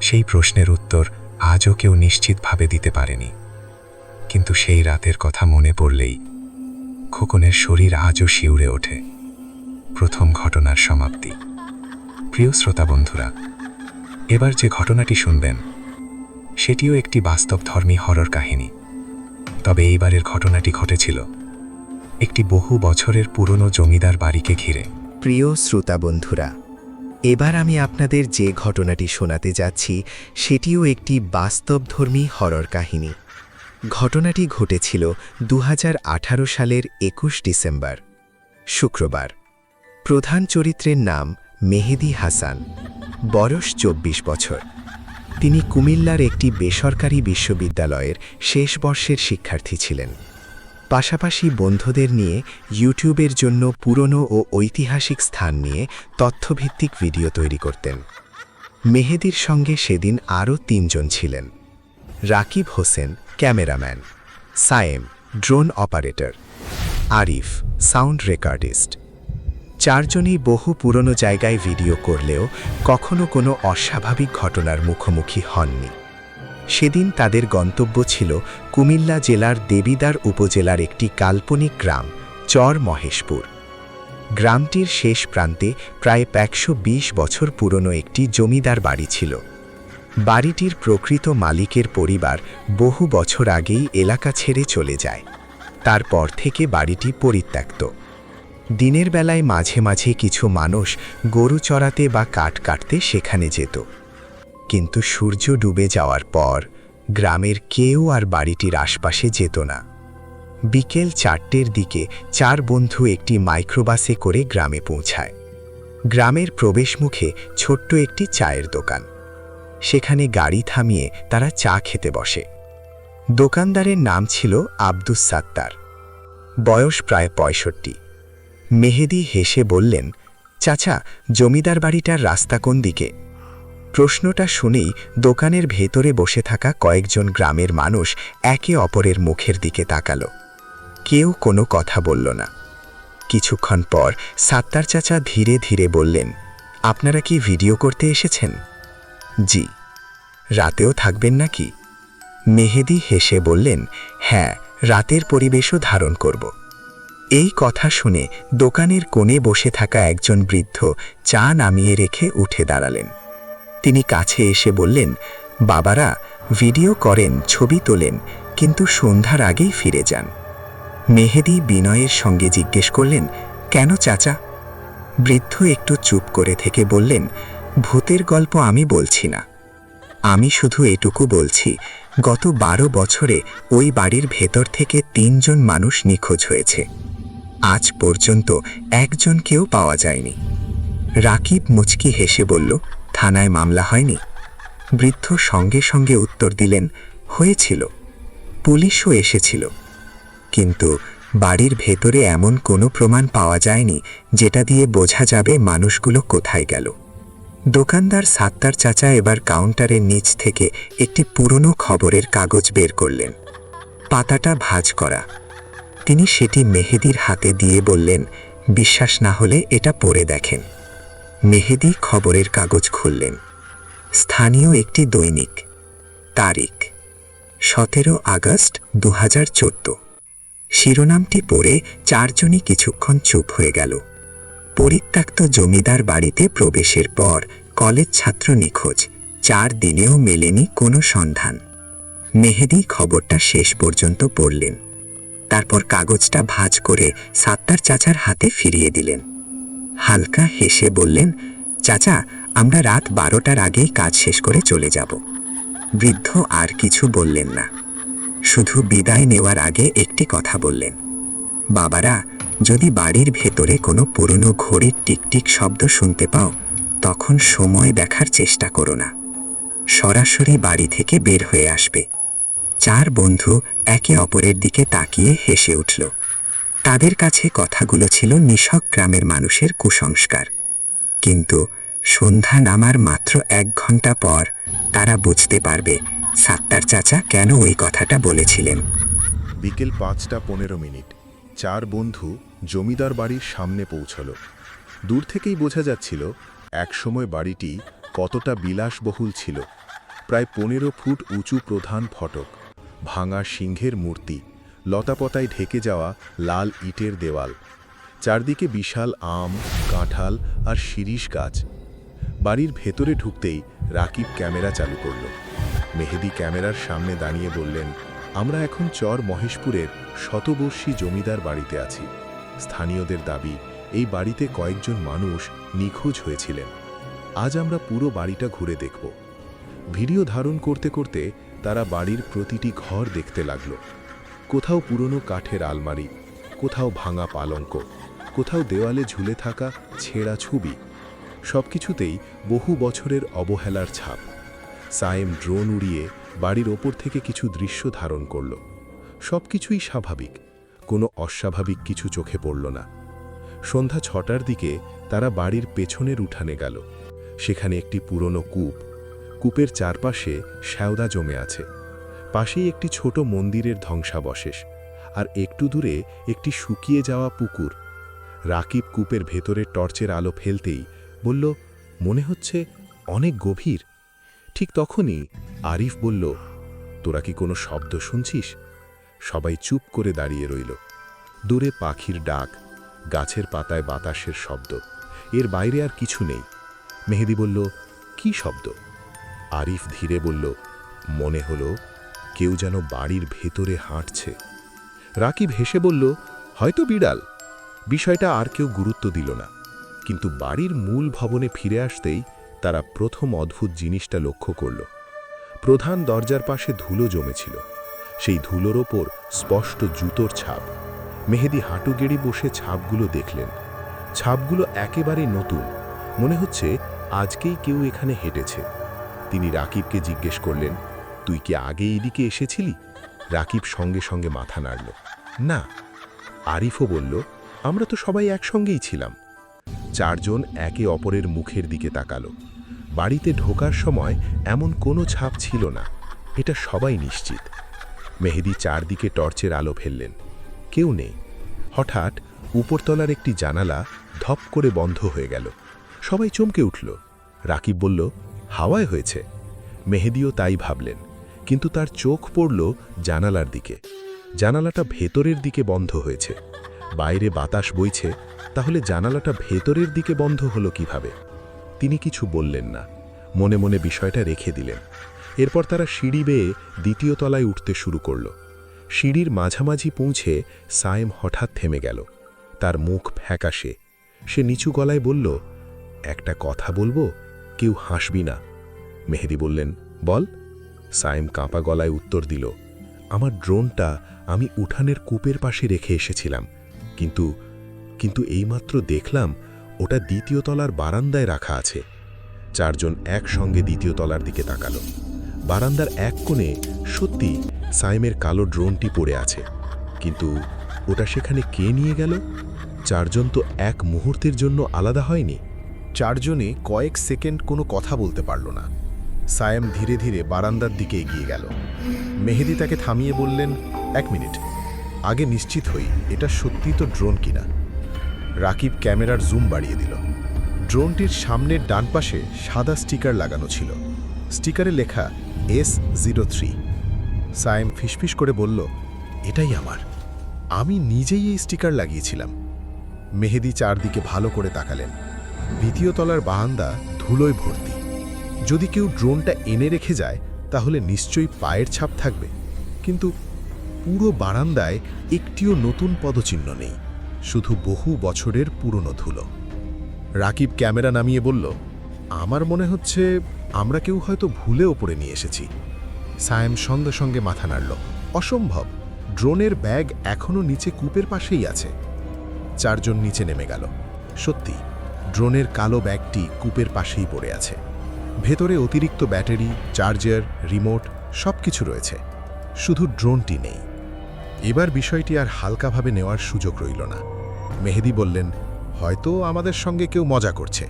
Speaker 3: সেই প্রশ্নের উত্তর আজও কেউ নিশ্চিতভাবে দিতে পারেনি। কিন্তু সেই রাতের কথা মনে পড়লেই খোকনের শরীর আজও শিউরে ওঠে। প্রথম ঘটনার সমাপ্তি। প্রিয় শ্রোতা বন্ধুরা, এবার যে ঘটনাটি শুনবেন সেটিও একটি বাস্তবধর্মী হরর কাহিনী। তবে এইবারের ঘটনাটি ঘটেছিল একটি বহু বছরের পুরনো জমিদার বাড়িকে ঘিরে।
Speaker 2: প্রিয় শ্রোতা বন্ধুরা, এবার আমি আপনাদের যে ঘটনাটি শোনাতে যাচ্ছি সেটিও একটি বাস্তবধর্মী হরর কাহিনী। ঘটনাটি ঘটেছিল 2018 সালের 21 ডিসেম্বর, শুক্রবার। প্রধান চরিত্রের নাম মেহেদী হাসান, বয়স 24 বছর। তিনি কুমিল্লার একটি বেসরকারি বিশ্ববিদ্যালয়ের শেষ বর্ষের শিক্ষার্থী ছিলেন। পাশাপাশি বন্ধুদের নিয়ে ইউটিউবের জন্য পুরনো ও ঐতিহাসিক স্থান নিয়ে তথ্যভিত্তিক ভিডিও তৈরি করতেন। মেহেদীর সঙ্গে সেদিন আরও 3 জন ছিলেন। Rakib Hossain, cameraman; Sayem, drone operator; Arif, sound recordist. 4 জনই বহু পুরনো জায়গায় ভিডিও করলেও কখনো কোনো অস্বাভাবিক ঘটনার মুখোমুখি হননি। সেদিন তাদের গন্তব্য ছিল কুমিল্লা জেলার দেবিদ্বার উপজেলার একটি কাল্পনিক গ্রাম চর মহেশপুর। গ্রামটির শেষ প্রান্তে প্রায় 120 বছর পুরনো একটি জমিদার বাড়ি ছিল। বাড়িটির প্রকৃত মালিকের পরিবার বহু বছর আগেই এলাকা ছেড়ে চলে যায়। তারপর থেকে বাড়িটি পরিত্যক্ত। দিনের বেলায় মাঝে মাঝে কিছু মানুষ গরু চড়াতে বা কাঠ কাটতে সেখানে যেত। কিন্তু সূর্য ডুবে যাওয়ার পর গ্রামের কেউ আর বাড়িটির আশপাশে যেত না। বিকেল 4টের দিকে 4 বন্ধু একটি মাইক্রোবাসে করে গ্রামে পৌঁছায়। গ্রামের প্রবেশমুখে ছোট্ট একটি চায়ের দোকান। সেখানে গাড়ি থামিয়ে তারা চা খেতে বসে। দোকানদারের নাম ছিল আব্দুস সাত্তার, বয়স প্রায় 65। মেহেদী হেসে বললেন, চাচা, জমিদার বাড়িটার রাস্তা কোন দিকে? প্রশ্নটা শুনেই দোকানের ভেতরে বসে থাকা কয়েকজন গ্রামের মানুষ একে অপরের মুখের দিকে তাকালো। কেউ কোনো কথা বলল না। কিছুক্ষণ পর সাত্তার চাচা ধীরে ধীরে বললেন, আপনারা কি ভিডিও করতে এসেছেন? জি। রাতেও থাকবেন নাকি? মেহেদি হেসে বললেন, হ্যাঁ, রাতের পরিবেশও ধারণ করব। এই কথা শুনে দোকানের কোণে বসে থাকা একজন বৃদ্ধ চা নামিয়ে রেখে উঠে দাঁড়ালেন। তিনি কাছে এসে বললেন, বাবারা, ভিডিও করেন, ছবি তোলেন, কিন্তু সন্ধ্যার আগেই ফিরে যান। মেহেদি বিনয়ের সঙ্গে জিজ্ঞেস করলেন, কেন চাচা? বৃদ্ধ একটু চুপ করে থেকে বললেন, ভূতের গল্প আমি বলছি না। আমি শুধু এটুকু বলছি, গত 12 বছরে ওই বাড়ির ভেতর থেকে 3 জন মানুষ নিখোঁজ হয়েছে। আজ পর্যন্ত একজনকেও পাওয়া যায়নি। রাকিব মুচকি হেসে বলল, থানায় মামলা হয়নি? বৃদ্ধ সঙ্গে সঙ্গে উত্তর দিলেন, হয়েছিল, পুলিশও এসেছিল, কিন্তু বাড়ির ভেতরে এমন কোনো প্রমাণ পাওয়া যায়নি যেটা দিয়ে বোঝা যাবে মানুষগুলো কোথায় গেল। দোকানদার সাত্তার চাচা এবার কাউন্টারের নিচ থেকে একটি পুরনো খবরের কাগজ বের করলেন, পাতাটা ভাঁজ করা। তিনি সেটি মেহেদির হাতে দিয়ে বললেন, বিশ্বাস না হলে এটা পড়ে দেখেন। মেহেদি খবরের কাগজ খুললেন। স্থানীয় একটি দৈনিক। তারিখ 17 আগস্ট 2014। শিরোনামটি পড়ে 4 জনই কিছুক্ষণ চুপ হয়ে গেল। পরিত্যক্ত জমিদার বাড়িতে প্রবেশের পর কলেজ ছাত্র নিখোঁজ, 4 দিনেও মেলেনি কোনো সন্ধান। মেহেদি খবরটা শেষ পর্যন্ত পড়লেন, তারপর কাগজটা ভাঁজ করে সাত্তার চাচার হাতে ফিরিয়ে দিলেন। হালকা হেসে বললেন, চাচা, আমরা রাত 12টার আগেই কাজ শেষ করে চলে যাব। বৃদ্ধ আর কিছু বললেন না, শুধু বিদায় নেওয়ার আগে একটি কথা বললেন, বাবারা, যদি বাড়ির ভেতরে কোনো পুরনো ঘড়ির টিকটিক শব্দ শুনতে পাও, তখন সময় দেখার চেষ্টা করো না, সরাসরি বাড়ি থেকে বের হয়ে আসবে। 4 বন্ধু একে অপরের দিকে তাকিয়ে হেসে উঠল। তাদের কাছে কথাগুলো ছিল নিছক গ্রামের মানুষের কুসংস্কার, কিন্তু সন্ধ্যা নামার মাত্র 1 ঘন্টা পর তারা বুঝতে পারবে সাত্তার চাচা কেন ওই কথাটা বলেছিলেন।
Speaker 1: বিকেল 5:15। 4 বন্ধু জমিদার বাড়ির সামনে পৌঁছল। দূর থেকেই বোঝা যাচ্ছিল একসময় বাড়িটি কতটা বিলাসবহুল ছিল। প্রায় 15 ফুট উঁচু প্রধান ফটক, ভাঙা সিংহের মূর্তি, লতাপতায় ঢেকে যাওয়া লাল ইটের দেওয়াল, চারদিকে বিশাল আম, কাঁঠাল আর শিরীষ গাছ। বাড়ির ভেতরে ঢুকতেই রাকিব ক্যামেরা চালু করল। মেহেদি ক্যামেরার সামনে দাঁড়িয়ে বললেন, আমরা এখন চর মহেশপুরের শতবর্ষী জমিদার বাড়িতে আছি। স্থানীয়দের দাবি, এই বাড়িতে কয়েকজন মানুষ নিখোঁজ হয়েছিলেন। আজ আমরা পুরো বাড়িটা ঘুরে দেখব। ভিডিও ধারণ করতে করতে তারা বাড়ির প্রতিটি ঘর দেখতে লাগলো। কোথাও পুরনো কাঠের আলমারি, কোথাও ভাঙা পালঙ্ক, কোথাও দেওয়ালে ঝুলে থাকা ছেঁড়া ছবি। সবকিছুতেই বহু বছরের অবহেলার ছাপ। সায়েম ড্রোন উড়িয়ে বাড়ির ওপর থেকে কিছু দৃশ্য ধারণ করল। সবকিছুই স্বাভাবিক, কোনো অস্বাভাবিক কিছু চোখে পড়ল না। সন্ধ্যা 6টার দিকে তারা বাড়ির পেছনের উঠানে গেল। সেখানে একটি পুরনো কূপ, কূপের চারপাশে শ্যাওদা জমে আছে। পাশেই একটি ছোট মন্দিরের ধ্বংসাবশেষ, আর একটু দূরে একটি শুকিয়ে যাওয়া পুকুর। রাকিব কূপের ভেতরে টর্চের আলো ফেলতেই বলল, মনে হচ্ছে অনেক গভীর। ঠিক তখনই আরিফ বলল, তোরা কি কোনো শব্দ শুনছিস? সবাই চুপ করে দাঁড়িয়ে রইল। দূরে পাখির ডাক, গাছের পাতায় বাতাসের শব্দ, এর বাইরে আর কিছু নেই। মেহেদি বলল, কি শব্দ? আরিফ ধীরে বলল, মনে হলো কেউ যেন বাড়ির ভেতরে হাঁটছে। রাকিব হেসে বলল, হয়তো বিড়াল। বিষয়টা আর কেউ গুরুত্ব দিল না, কিন্তু বাড়ির মূল ভবনে ফিরে আসতেই তারা প্রথম অদ্ভুত জিনিসটা লক্ষ্য করল। প্রধান দরজার পাশে ধুলো জমেছিল। সেই ধুলোর ওপর স্পষ্ট জুতোর ছাপ। মেহেদি হাঁটু গেড়ে বসে ছাপগুলো দেখলেন। ছাপগুলো একেবারে নতুন, মনে হচ্ছে আজকেই কেউ এখানে হেঁটেছে। তিনি রাকিবকে জিজ্ঞেস করলেন, তুই কি আগে এদিকে এসেছিলি? রাকিব সঙ্গে সঙ্গে মাথা নাড়ল, না। আরিফও বলল, আমরা তো সবাই একসঙ্গেই ছিলাম। 4 জন একে অপরের মুখের দিকে তাকালো। বাড়িতে ঢোকার সময় এমন কোনো ছাপ ছিল না, এটা সবাই নিশ্চিত। মেহেদী চারদিকে টর্চের আলো ফেললেন, কেউ নেই। হঠাৎ উপরতলার একটি জানালা ধপ করে বন্ধ হয়ে গেল। সবাই চমকে উঠল। রাকিব বলল, হাওয়ায় হয়েছে। মেহেদীও তাই ভাবলেন, কিন্তু তার চোখ পড়ল জানালার দিকে। জানালাটা ভেতরের দিকে বন্ধ হয়েছে। বাইরে বাতাস বইছে, তাহলে জানালাটা ভেতরের দিকে বন্ধ হলো কিভাবে? তিনি কিছু বললেন না, মনে মনে বিষয়টা রেখে দিলেন। এরপর তারা সিঁড়ি বেয়ে দ্বিতীয় তলায় উঠতে শুরু করল। সিঁড়ির মাঝামাঝি পৌঁছে সায়েম হঠাৎ থেমে গেল। তার মুখ ফ্যাকাশে। সে নিচু গলায় বলল, একটা কথা বলবো, কেউ হাসবি না। মেহেদী বললেন, বল। সায়েম কাঁপা গলায় উত্তর দিল, আমার ড্রোনটা আমি উঠানের কূপের পাশে রেখে এসেছিলাম, কিন্তু এইমাত্র দেখলাম ওটা দ্বিতীয় তলার বারান্দায় রাখা আছে। চারজন একসঙ্গে দ্বিতীয় তলার দিকে তাকালো। বারান্দার এক কোণে সত্যি সায়েমের কালো ড্রোনটি পড়ে আছে, কিন্তু ওটা সেখানে কে নিয়ে গেল? চারজন তো এক মুহূর্তের জন্য আলাদা হয়নি। চারজনে কয়েক সেকেন্ড কোনো কথা বলতে পারল না। সায়েম ধীরে ধীরে বারান্দার দিকে এগিয়ে গেল। মেহেদী তাকে থামিয়ে বললেন, 1 মিনিট, আগে নিশ্চিত হই এটা সত্যি তো ড্রোন কিনা। রাকিব ক্যামেরার জুম বাড়িয়ে দিল। ড্রোনটির সামনের ডান পাশে সাদা স্টিকার লাগানো ছিল। স্টিকারে লেখা S03। সায়েম ফিসফিস করে বলল, এটাই আমার, আমি নিজেই এই স্টিকার লাগিয়েছিলাম। মেহেদী চারদিকে ভালো করে তাকালেন। দ্বিতীয় তলার বারান্দা ধুলোয় ভর্তি। যদি কেউ ড্রোনটা এনে রেখে যায় তাহলে নিশ্চয়ই পায়ের ছাপ থাকবে, কিন্তু পুরো বারান্দায় একটিও নতুন পদচিহ্ন নেই, শুধু বহু বছরের পুরনো ধুলো। রাকিব ক্যামেরা নামিয়ে বলল, আমার মনে হচ্ছে আমরা কেউ হয়তো ভুলে ওপরে নিয়ে এসেছি। সায়েম সঙ্গে সঙ্গে মাথা নাড়ল, অসম্ভব, ড্রোনের ব্যাগ এখনও নিচে কূপের পাশেই আছে। চারজন নিচে নেমে গেল। সত্যি, ড্রোনের কালো ব্যাগটি কূপের পাশেই পড়ে আছে। ভেতরে অতিরিক্ত ব্যাটারি, চার্জার, রিমোট সবকিছু রয়েছে, শুধু ড্রোনটি নেই। এবার বিষয়টি আর হালকাভাবে নেওয়ার সুযোগ রইল না। মেহেদী বললেন, হয়তো আমাদের সঙ্গে কেউ মজা করছে।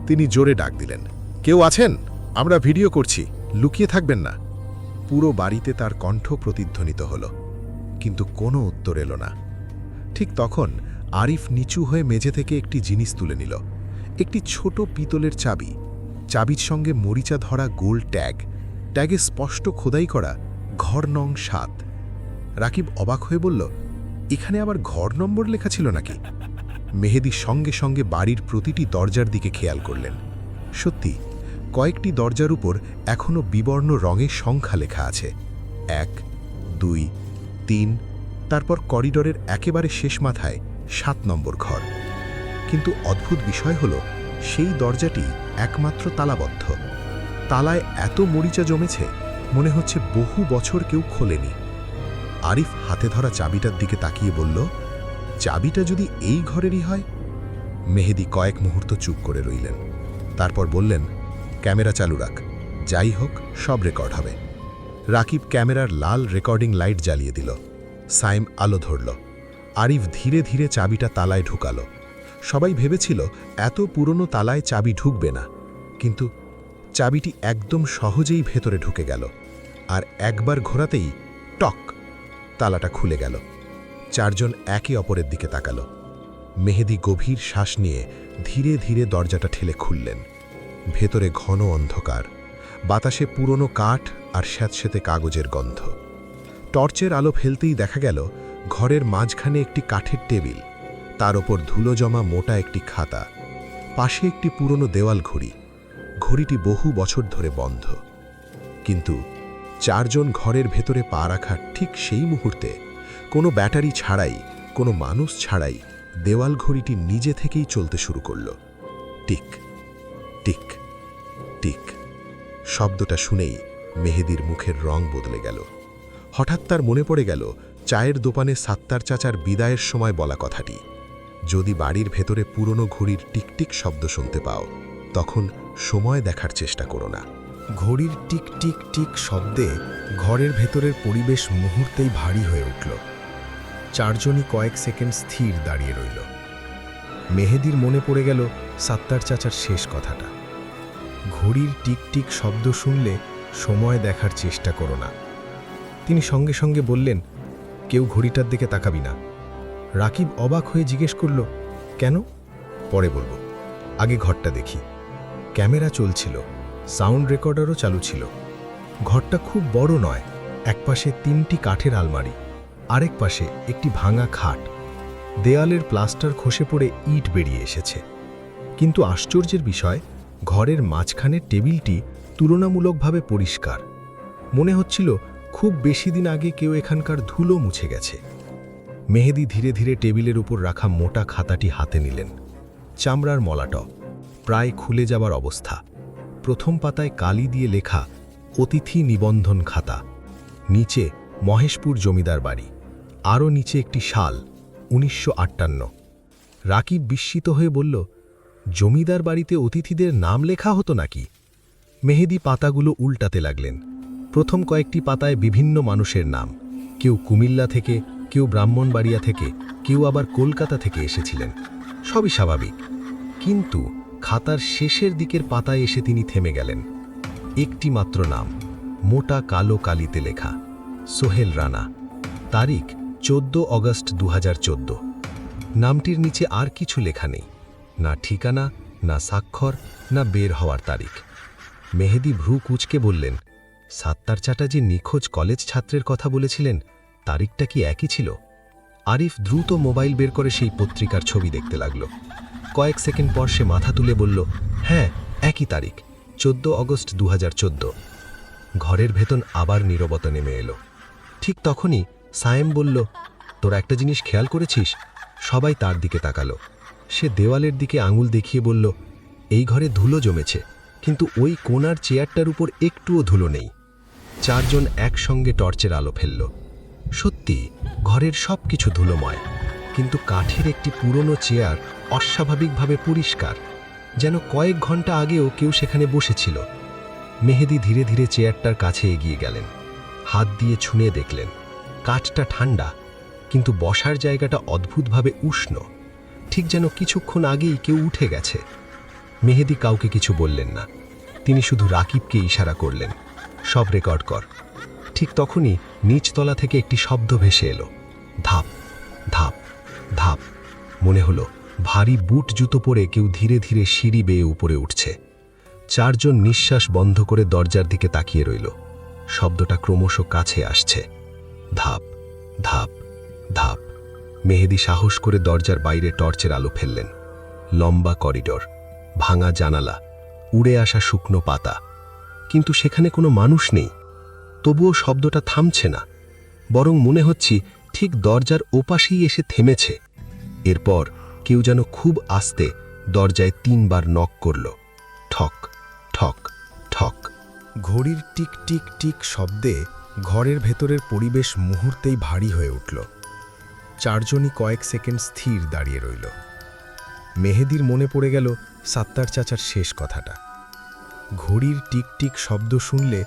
Speaker 1: তিনি জোরে ডাক দিলেন, কেউ আছেন? আমরা ভিডিও করছি, লুকিয়ে থাকবেন না। পুরো বাড়িতে তার কণ্ঠ প্রতিধ্বনিত হল, কিন্তু কোনো উত্তর এলো না। ঠিক তখন আরিফ নিচু হয়ে মেঝে থেকে একটি জিনিস তুলে নিল, একটি ছোট পিতলের চাবি। চাবির সঙ্গে মরিচা ধরা গোল ট্যাগ, ট্যাগে স্পষ্ট খোদাই করা ঘর নং 7। রাকিব অবাক হয়ে বলল, এখানে আবার ঘর নম্বর লেখা ছিল নাকি? মেহেদী সঙ্গে সঙ্গে বাড়ির প্রতিটি দরজার দিকে খেয়াল করলেন। সত্যি, কয়েকটি দরজার উপর এখনও বিবর্ণ রঙে সংখ্যা লেখা আছে, 1, 2, 3, তারপর করিডোরের একেবারে শেষ মাথায় 7 নম্বর ঘর। কিন্তু অদ্ভুত বিষয় হল, সেই দরজাটি একমাত্র তালাবদ্ধ। তালায় এত মরিচা জমেছে, মনে হচ্ছে বহু বছর কেউ খোলেনি। আরিফ হাতে ধরা চাবিটার দিকে তাকিয়ে বলল, চাবিটা যদি এই ঘরেরই হয়? মেহেদী কয়েক মুহূর্ত চুপ করে রইলেন। তারপর বললেন, ক্যামেরা চালু রাখ, যাই হোক সব রেকর্ড হবে। রাকিব ক্যামেরার লাল রেকর্ডিং লাইট জ্বালিয়ে দিল। সায়েম আলো ধরল। আরিফ ধীরে ধীরে চাবিটা তালায় ঢুকালো। সবাই ভেবেছিল এত পুরনো তালায় চাবি ঢুকবে না, কিন্তু চাবিটি একদম সহজেই ভেতরে ঢুকে গেল। আর একবার ঘোরাতেই টক, তালাটা খুলে গেল। চারজন একে অপরের দিকে তাকালো। মেহেদী গভীর শ্বাস নিয়ে ধীরে ধীরে দরজাটা ঠেলে খুললেন। ভেতরে ঘন অন্ধকার, বাতাসে পুরনো কাঠ আর স্যাঁতস্যাঁতে কাগজের গন্ধ। টর্চের আলো ফেলতেই দেখা গেল ঘরের মাঝখানে একটি কাঠের টেবিল, তার ওপর ধুলো জমা মোটা একটি খাতা, পাশে একটি পুরনো দেওয়াল ঘড়ি। ঘড়িটি বহু বছর ধরে বন্ধ। কিন্তু চারজন ঘরের ভেতরে পা রাখার ঠিক সেই মুহূর্তে কোনো ব্যাটারি ছাড়াই, কোনো মানুষ ছাড়াই দেওয়াল ঘড়িটি নিজে থেকেই চলতে শুরু করল। Tick tick tick. শব্দটা শুনেই মেহেদীর মুখের রং বদলে গেল। হঠাৎ তার মনে পড়ে গেল চায়ের দোকানে সাত্তার চাচার বিদায়ের সময় বলা কথাটি, যদি বাড়ির ভেতরে পুরনো ঘড়ির টিকটিক শব্দ শুনতে পাও, তখন সময় দেখার চেষ্টা করো না। ঘড়ির টিক টিক টিক শব্দে ঘরের ভেতরের পরিবেশ মুহূর্তেই ভারী হয়ে উঠল। চারজনই কয়েক সেকেন্ড স্থির দাঁড়িয়ে রইল। মেহেদীর মনে পড়ে গেল সাত্তার চাচার শেষ কথাটা, ঘড়ির টিকটিক শব্দ শুনলে সময় দেখার চেষ্টা করো না। তিনি সঙ্গে সঙ্গে বললেন, কেউ ঘড়িটার দিকে তাকাবি না। রাকিব অবাক হয়ে জিজ্ঞেস করল, কেন? পরে বলবো, আগে ঘরটা দেখি। ক্যামেরা চলছিল, সাউন্ড রেকর্ডারও চালু ছিল। ঘরটা খুব বড় নয়, একপাশে 3টি কাঠের আলমারি, আরেক পাশে একটি ভাঙা খাট। দেয়ালের প্লাস্টার খসে পড়ে ইট বেরিয়ে এসেছে। কিন্তু আশ্চর্যের বিষয়, ঘরের মাঝখানের টেবিলটি তুলনামূলকভাবে পরিষ্কার। মনে হচ্ছিল খুব বেশি দিন আগে কেউ এখানকার ধুলো মুছে গেছে। মেহেদী ধীরে ধীরে টেবিলের উপর রাখা মোটা খাতাটি হাতে নিলেন। চামড়ার মলাট, প্রায় খুলে যাবার অবস্থা। প্রথম পাতায় কালি দিয়ে লেখা অতিথি নিবন্ধন খাতা, নিচে মহেশপুর জমিদার বাড়ি, আরও নিচে একটি সাল 1958। রাকিব বিস্মিত হয়ে বলল, জমিদার বাড়িতে অতিথিদের নাম লেখা হতো নাকি? মেহেদী পাতাগুলো উল্টাতে লাগলেন। প্রথম কয়েকটি পাতায় বিভিন্ন মানুষের নাম, কেউ কুমিল্লা থেকে, কেউ ব্রাহ্মণবাড়িয়া থেকে, কেউ আবার কলকাতা থেকে এসেছিলেন। সবই স্বাভাবিক, কিন্তু খাতার শেষের দিকের পাতায় এসে তিনি থেমে গেলেন। একটি মাত্র নাম, মোটা কালো কালিতে লেখা, সোহেল রানা। তারিখ 14 অগস্ট 2014। নামটির নিচে আর কিছু লেখা নেই, না ঠিকানা, না স্বাক্ষর, না বের হওয়ার তারিখ। মেহেদী ভ্রু কুঁচকে বললেন, সাত্তার চ্যাটার্জি নিখোঁজ কলেজ ছাত্রের কথা বলেছিলেন, তারিখটা কি একই ছিল? আরিফ দ্রুত মোবাইল বের করে সেই পত্রিকার ছবি দেখতে লাগল। কয়েক সেকেন্ড পর সে মাথা তুলে বলল, হ্যাঁ, একই তারিখ, 14 অগস্ট 2014। ঘরের ভেতর আবার নীরবতা নেমে এলো। ঠিক তখনই সায়েম বলল, তোরা একটা জিনিস খেয়াল করেছিস? সবাই তার দিকে তাকালো। সে দেওয়ালের দিকে আঙুল দেখিয়ে বলল, এই ঘরে ধুলো জমেছে, কিন্তু ওই কোণার চেয়ারটার উপর একটুও ধুলো নেই। চারজন একসঙ্গে টর্চের আলো ফেলল। সত্যি, ঘরের সব কিছু ধুলোময়, কিন্তু কাঠের একটি পুরনো চেয়ার অস্বাভাবিকভাবে পরিষ্কার, যেন কয়েক ঘন্টা আগেও কেউ সেখানে বসেছিল। মেহেদী ধীরে ধীরে চেয়ারটার কাছে এগিয়ে গেলেন। হাত দিয়ে ছুঁয়ে দেখলেন, কাঠটা ঠান্ডা, কিন্তু বসার জায়গাটা অদ্ভুতভাবে উষ্ণ, ঠিক যেন কিছুক্ষণ আগেই কেউ উঠে গেছে। মেহেদী কাউকে কিছু বললেন না, তিনি শুধু রাকিবকে ইশারা করলেন, সব রেকর্ড কর। ঠিক তখনই নিচতলা থেকে একটি শব্দ ভেসে এলো, ধাপ ধাপ ধাপ। মনে হলো ভারী বুট জুতো পরে কেউ ধীরে ধীরে সিঁড়ি বেয়ে উপরে উঠছে। চারজন নিঃশ্বাস বন্ধ করে দরজার দিকে তাকিয়ে রইল। শব্দটা ক্রমশ কাছে আসছে, ধাপ ধাপ ধাপ। মেহেদী সাহস করে দরজার বাইরে টর্চের আলো ফেললেন। লম্বা করিডোর, ভাঙা জানালা, উড়ে আসা শুকনো পাতা, কিন্তু সেখানে কোনো মানুষ নেই। তবুও শব্দটা থামছে না, বরং মনে হচ্ছে ঠিক দরজার ওপাশেই এসে থেমেছে। এরপর কেউ যেন খুব আস্তে দরজায় 3 বার নক করল, ঠক ঠক ঠক। ঘড়ির টিক টিক টিক শব্দে ঘরের ভেতরের পরিবেশ মুহূর্তেই ভারী হয়ে উঠল। চারজনই কয়েক সেকেন্ড স্থির দাঁড়িয়ে রইল। মেহেদীর মনে পড়ে গেল সাত্তার চাচার শেষ কথাটা, ঘড়ির টিক টিক শব্দ শুনলে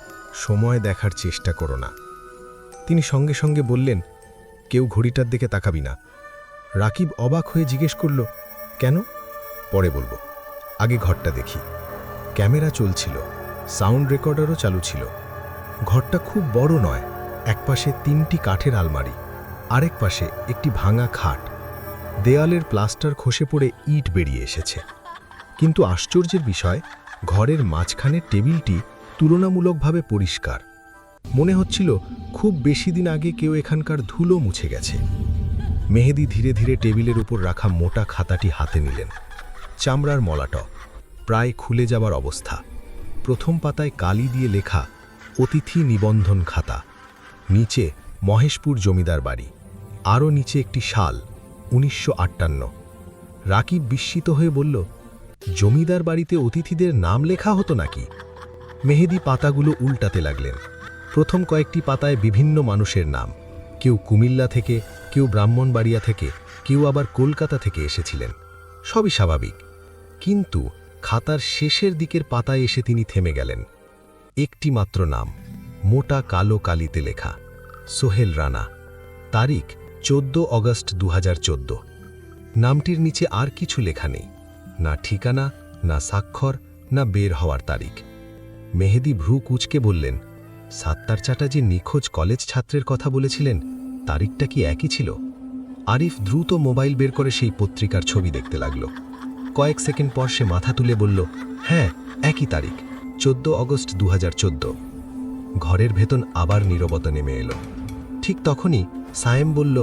Speaker 1: সময় দেখার চেষ্টা করো না। তিনি সঙ্গে সঙ্গে বললেন, কেউ ঘড়িটার দিকে তাকাবি না। রাকিব অবাক হয়ে জিজ্ঞেস করল, কেন? পরে বলবো, আগে ঘরটা দেখি। ক্যামেরা চলছিল, সাউন্ড রেকর্ডারও চালু ছিল। ঘরটা খুব বড় নয়, একপাশে 3টি কাঠের আলমারি, আরেক পাশে একটি ভাঙা খাট। দেয়ালের প্লাস্টার খসে পড়ে ইট বেরিয়ে এসেছে। কিন্তু আশ্চর্যের বিষয়, ঘরের মাঝখানের টেবিলটি তুলনামূলকভাবে পরিষ্কার। মনে হচ্ছিল খুব বেশি দিন আগে কেউ এখানকার ধুলো মুছে গেছে। মেহেদী ধীরে ধীরে টেবিলের উপর রাখা মোটা খাতাটি হাতে নিলেন। চামড়ার মলাট, প্রায় খুলে যাবার অবস্থা। প্রথম পাতায় কালি দিয়ে লেখা অতিথি নিবন্ধন খাতা, নিচে মহেশপুর জমিদার বাড়ি, আরও নিচে একটি সাল 1958। রাকিব বিস্মিত হয়ে বলল, জমিদার বাড়িতে অতিথিদের নাম লেখা হতো নাকি? মেহেদী পাতাগুলো উল্টাতে লাগলেন। প্রথম কয়েকটি পাতায় বিভিন্ন মানুষের নাম, কেউ কুমিল্লা থেকে, কেউ ব্রাহ্মণবাড়িয়া থেকে, কেউ আবার কলকাতা থেকে এসেছিলেন। সবই স্বাভাবিক, কিন্তু খাতার শেষের দিকের পাতায় এসে তিনি থেমে গেলেন। একটি মাত্র নাম, মোটা কালো কালিতে লেখা, সোহেল রানা। তারিখ 14 অগস্ট 2014। নামটির নিচে আর কিছু লেখা নেই, না ঠিকানা, না স্বাক্ষর,
Speaker 4: না বের হওয়ার তারিখ। মেহেদী ভ্রু কুঁচকে বললেন, সাত্তার চ্যাটার্জি নিখোঁজ কলেজ ছাত্রের কথা বলেছিলেন, তারিখটা কি একই ছিল? আরিফ দ্রুত মোবাইল বের করে সেই পত্রিকার ছবি দেখতে লাগল। কয়েক সেকেন্ড পর সে মাথা তুলে বলল, হ্যাঁ, একই তারিখ, 14 অগস্ট 2014। ঘরের ভেতর আবার নীরবতা নেমে এলো। ঠিক তখনই সায়েম বলল,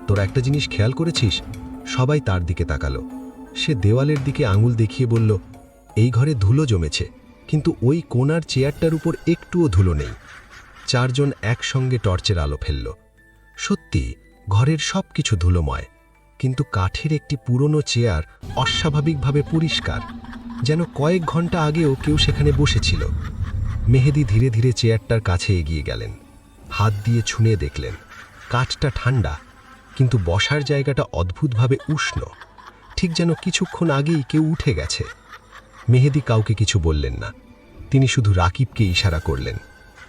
Speaker 4: তোরা একটা জিনিস খেয়াল করেছিস? সবাই তার দিকে তাকালো। সে দেওয়ালের দিকে আঙুল দেখিয়ে বলল, এই ঘরে ধুলো জমেছে, কিন্তু ওই কোণার চেয়ারটার উপর একটুও ধুলো নেই। চারজন একসঙ্গে টর্চের আলো ফেলল। সত্যি ঘরের সব কিছু ধুলোময়, কিন্তু কাঠের একটি পুরনো চেয়ার অস্বাভাবিকভাবে পরিষ্কার, যেন কয়েক ঘন্টা আগেও কেউ সেখানে বসেছিল। মেহেদী ধীরে ধীরে চেয়ারটার কাছে এগিয়ে গেলেন। হাত দিয়ে ছুঁয়ে দেখলেন, কাঠটা ঠান্ডা, কিন্তু বসার জায়গাটা অদ্ভুতভাবে উষ্ণ, ঠিক যেন কিছুক্ষণ আগেই কেউ উঠে গেছে। মেহেদী কাউকে কিছু বললেন না, তিনি শুধু রাকিবকে ইশারা করলেন,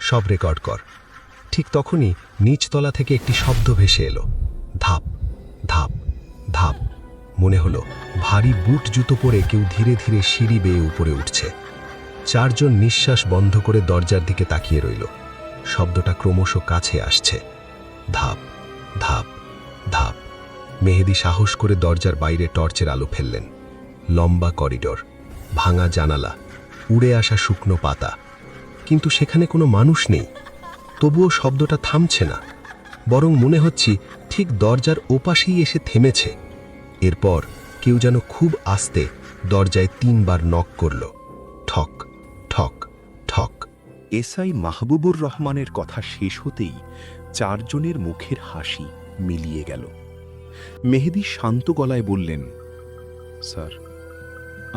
Speaker 4: সব রেকর্ড কর। ঠিক তখনই নিচতলা থেকে একটি শব্দ ভেসে এলো, ধাপ ধাপ ধাপ। মনে হলো ভারী বুট জুতো পরে কেউ ধীরে ধীরে সিঁড়ি বেয়ে উপরে উঠছে। চারজন নিঃশ্বাস বন্ধ করে দরজার দিকে তাকিয়ে রইল। শব্দটা ক্রমশ কাছে আসছে, ধাপ ধাপ ধাপ। মেহেদী সাহস করে দরজার বাইরে টর্চের আলো ফেললেন। লম্বা করিডোর, ভাঙা জানালা, উড়ে আসা শুকনো পাতা, কিন্তু সেখানে কোনো মানুষ নেই। তবুও শব্দটা থামছে না, বরং মনে হচ্ছে ঠিক দরজার ওপাশেই এসে থেমেছে। এরপর কেউ যেন খুব আস্তে দরজায় 3 বার নক করল, ঠক ঠক ঠক।
Speaker 5: এসআই মাহবুবুর রহমানের কথা শেষ হতেই চারজনের মুখের হাসি মিলিয়ে গেল। মেহেদী শান্ত গলায় বললেন, স্যার,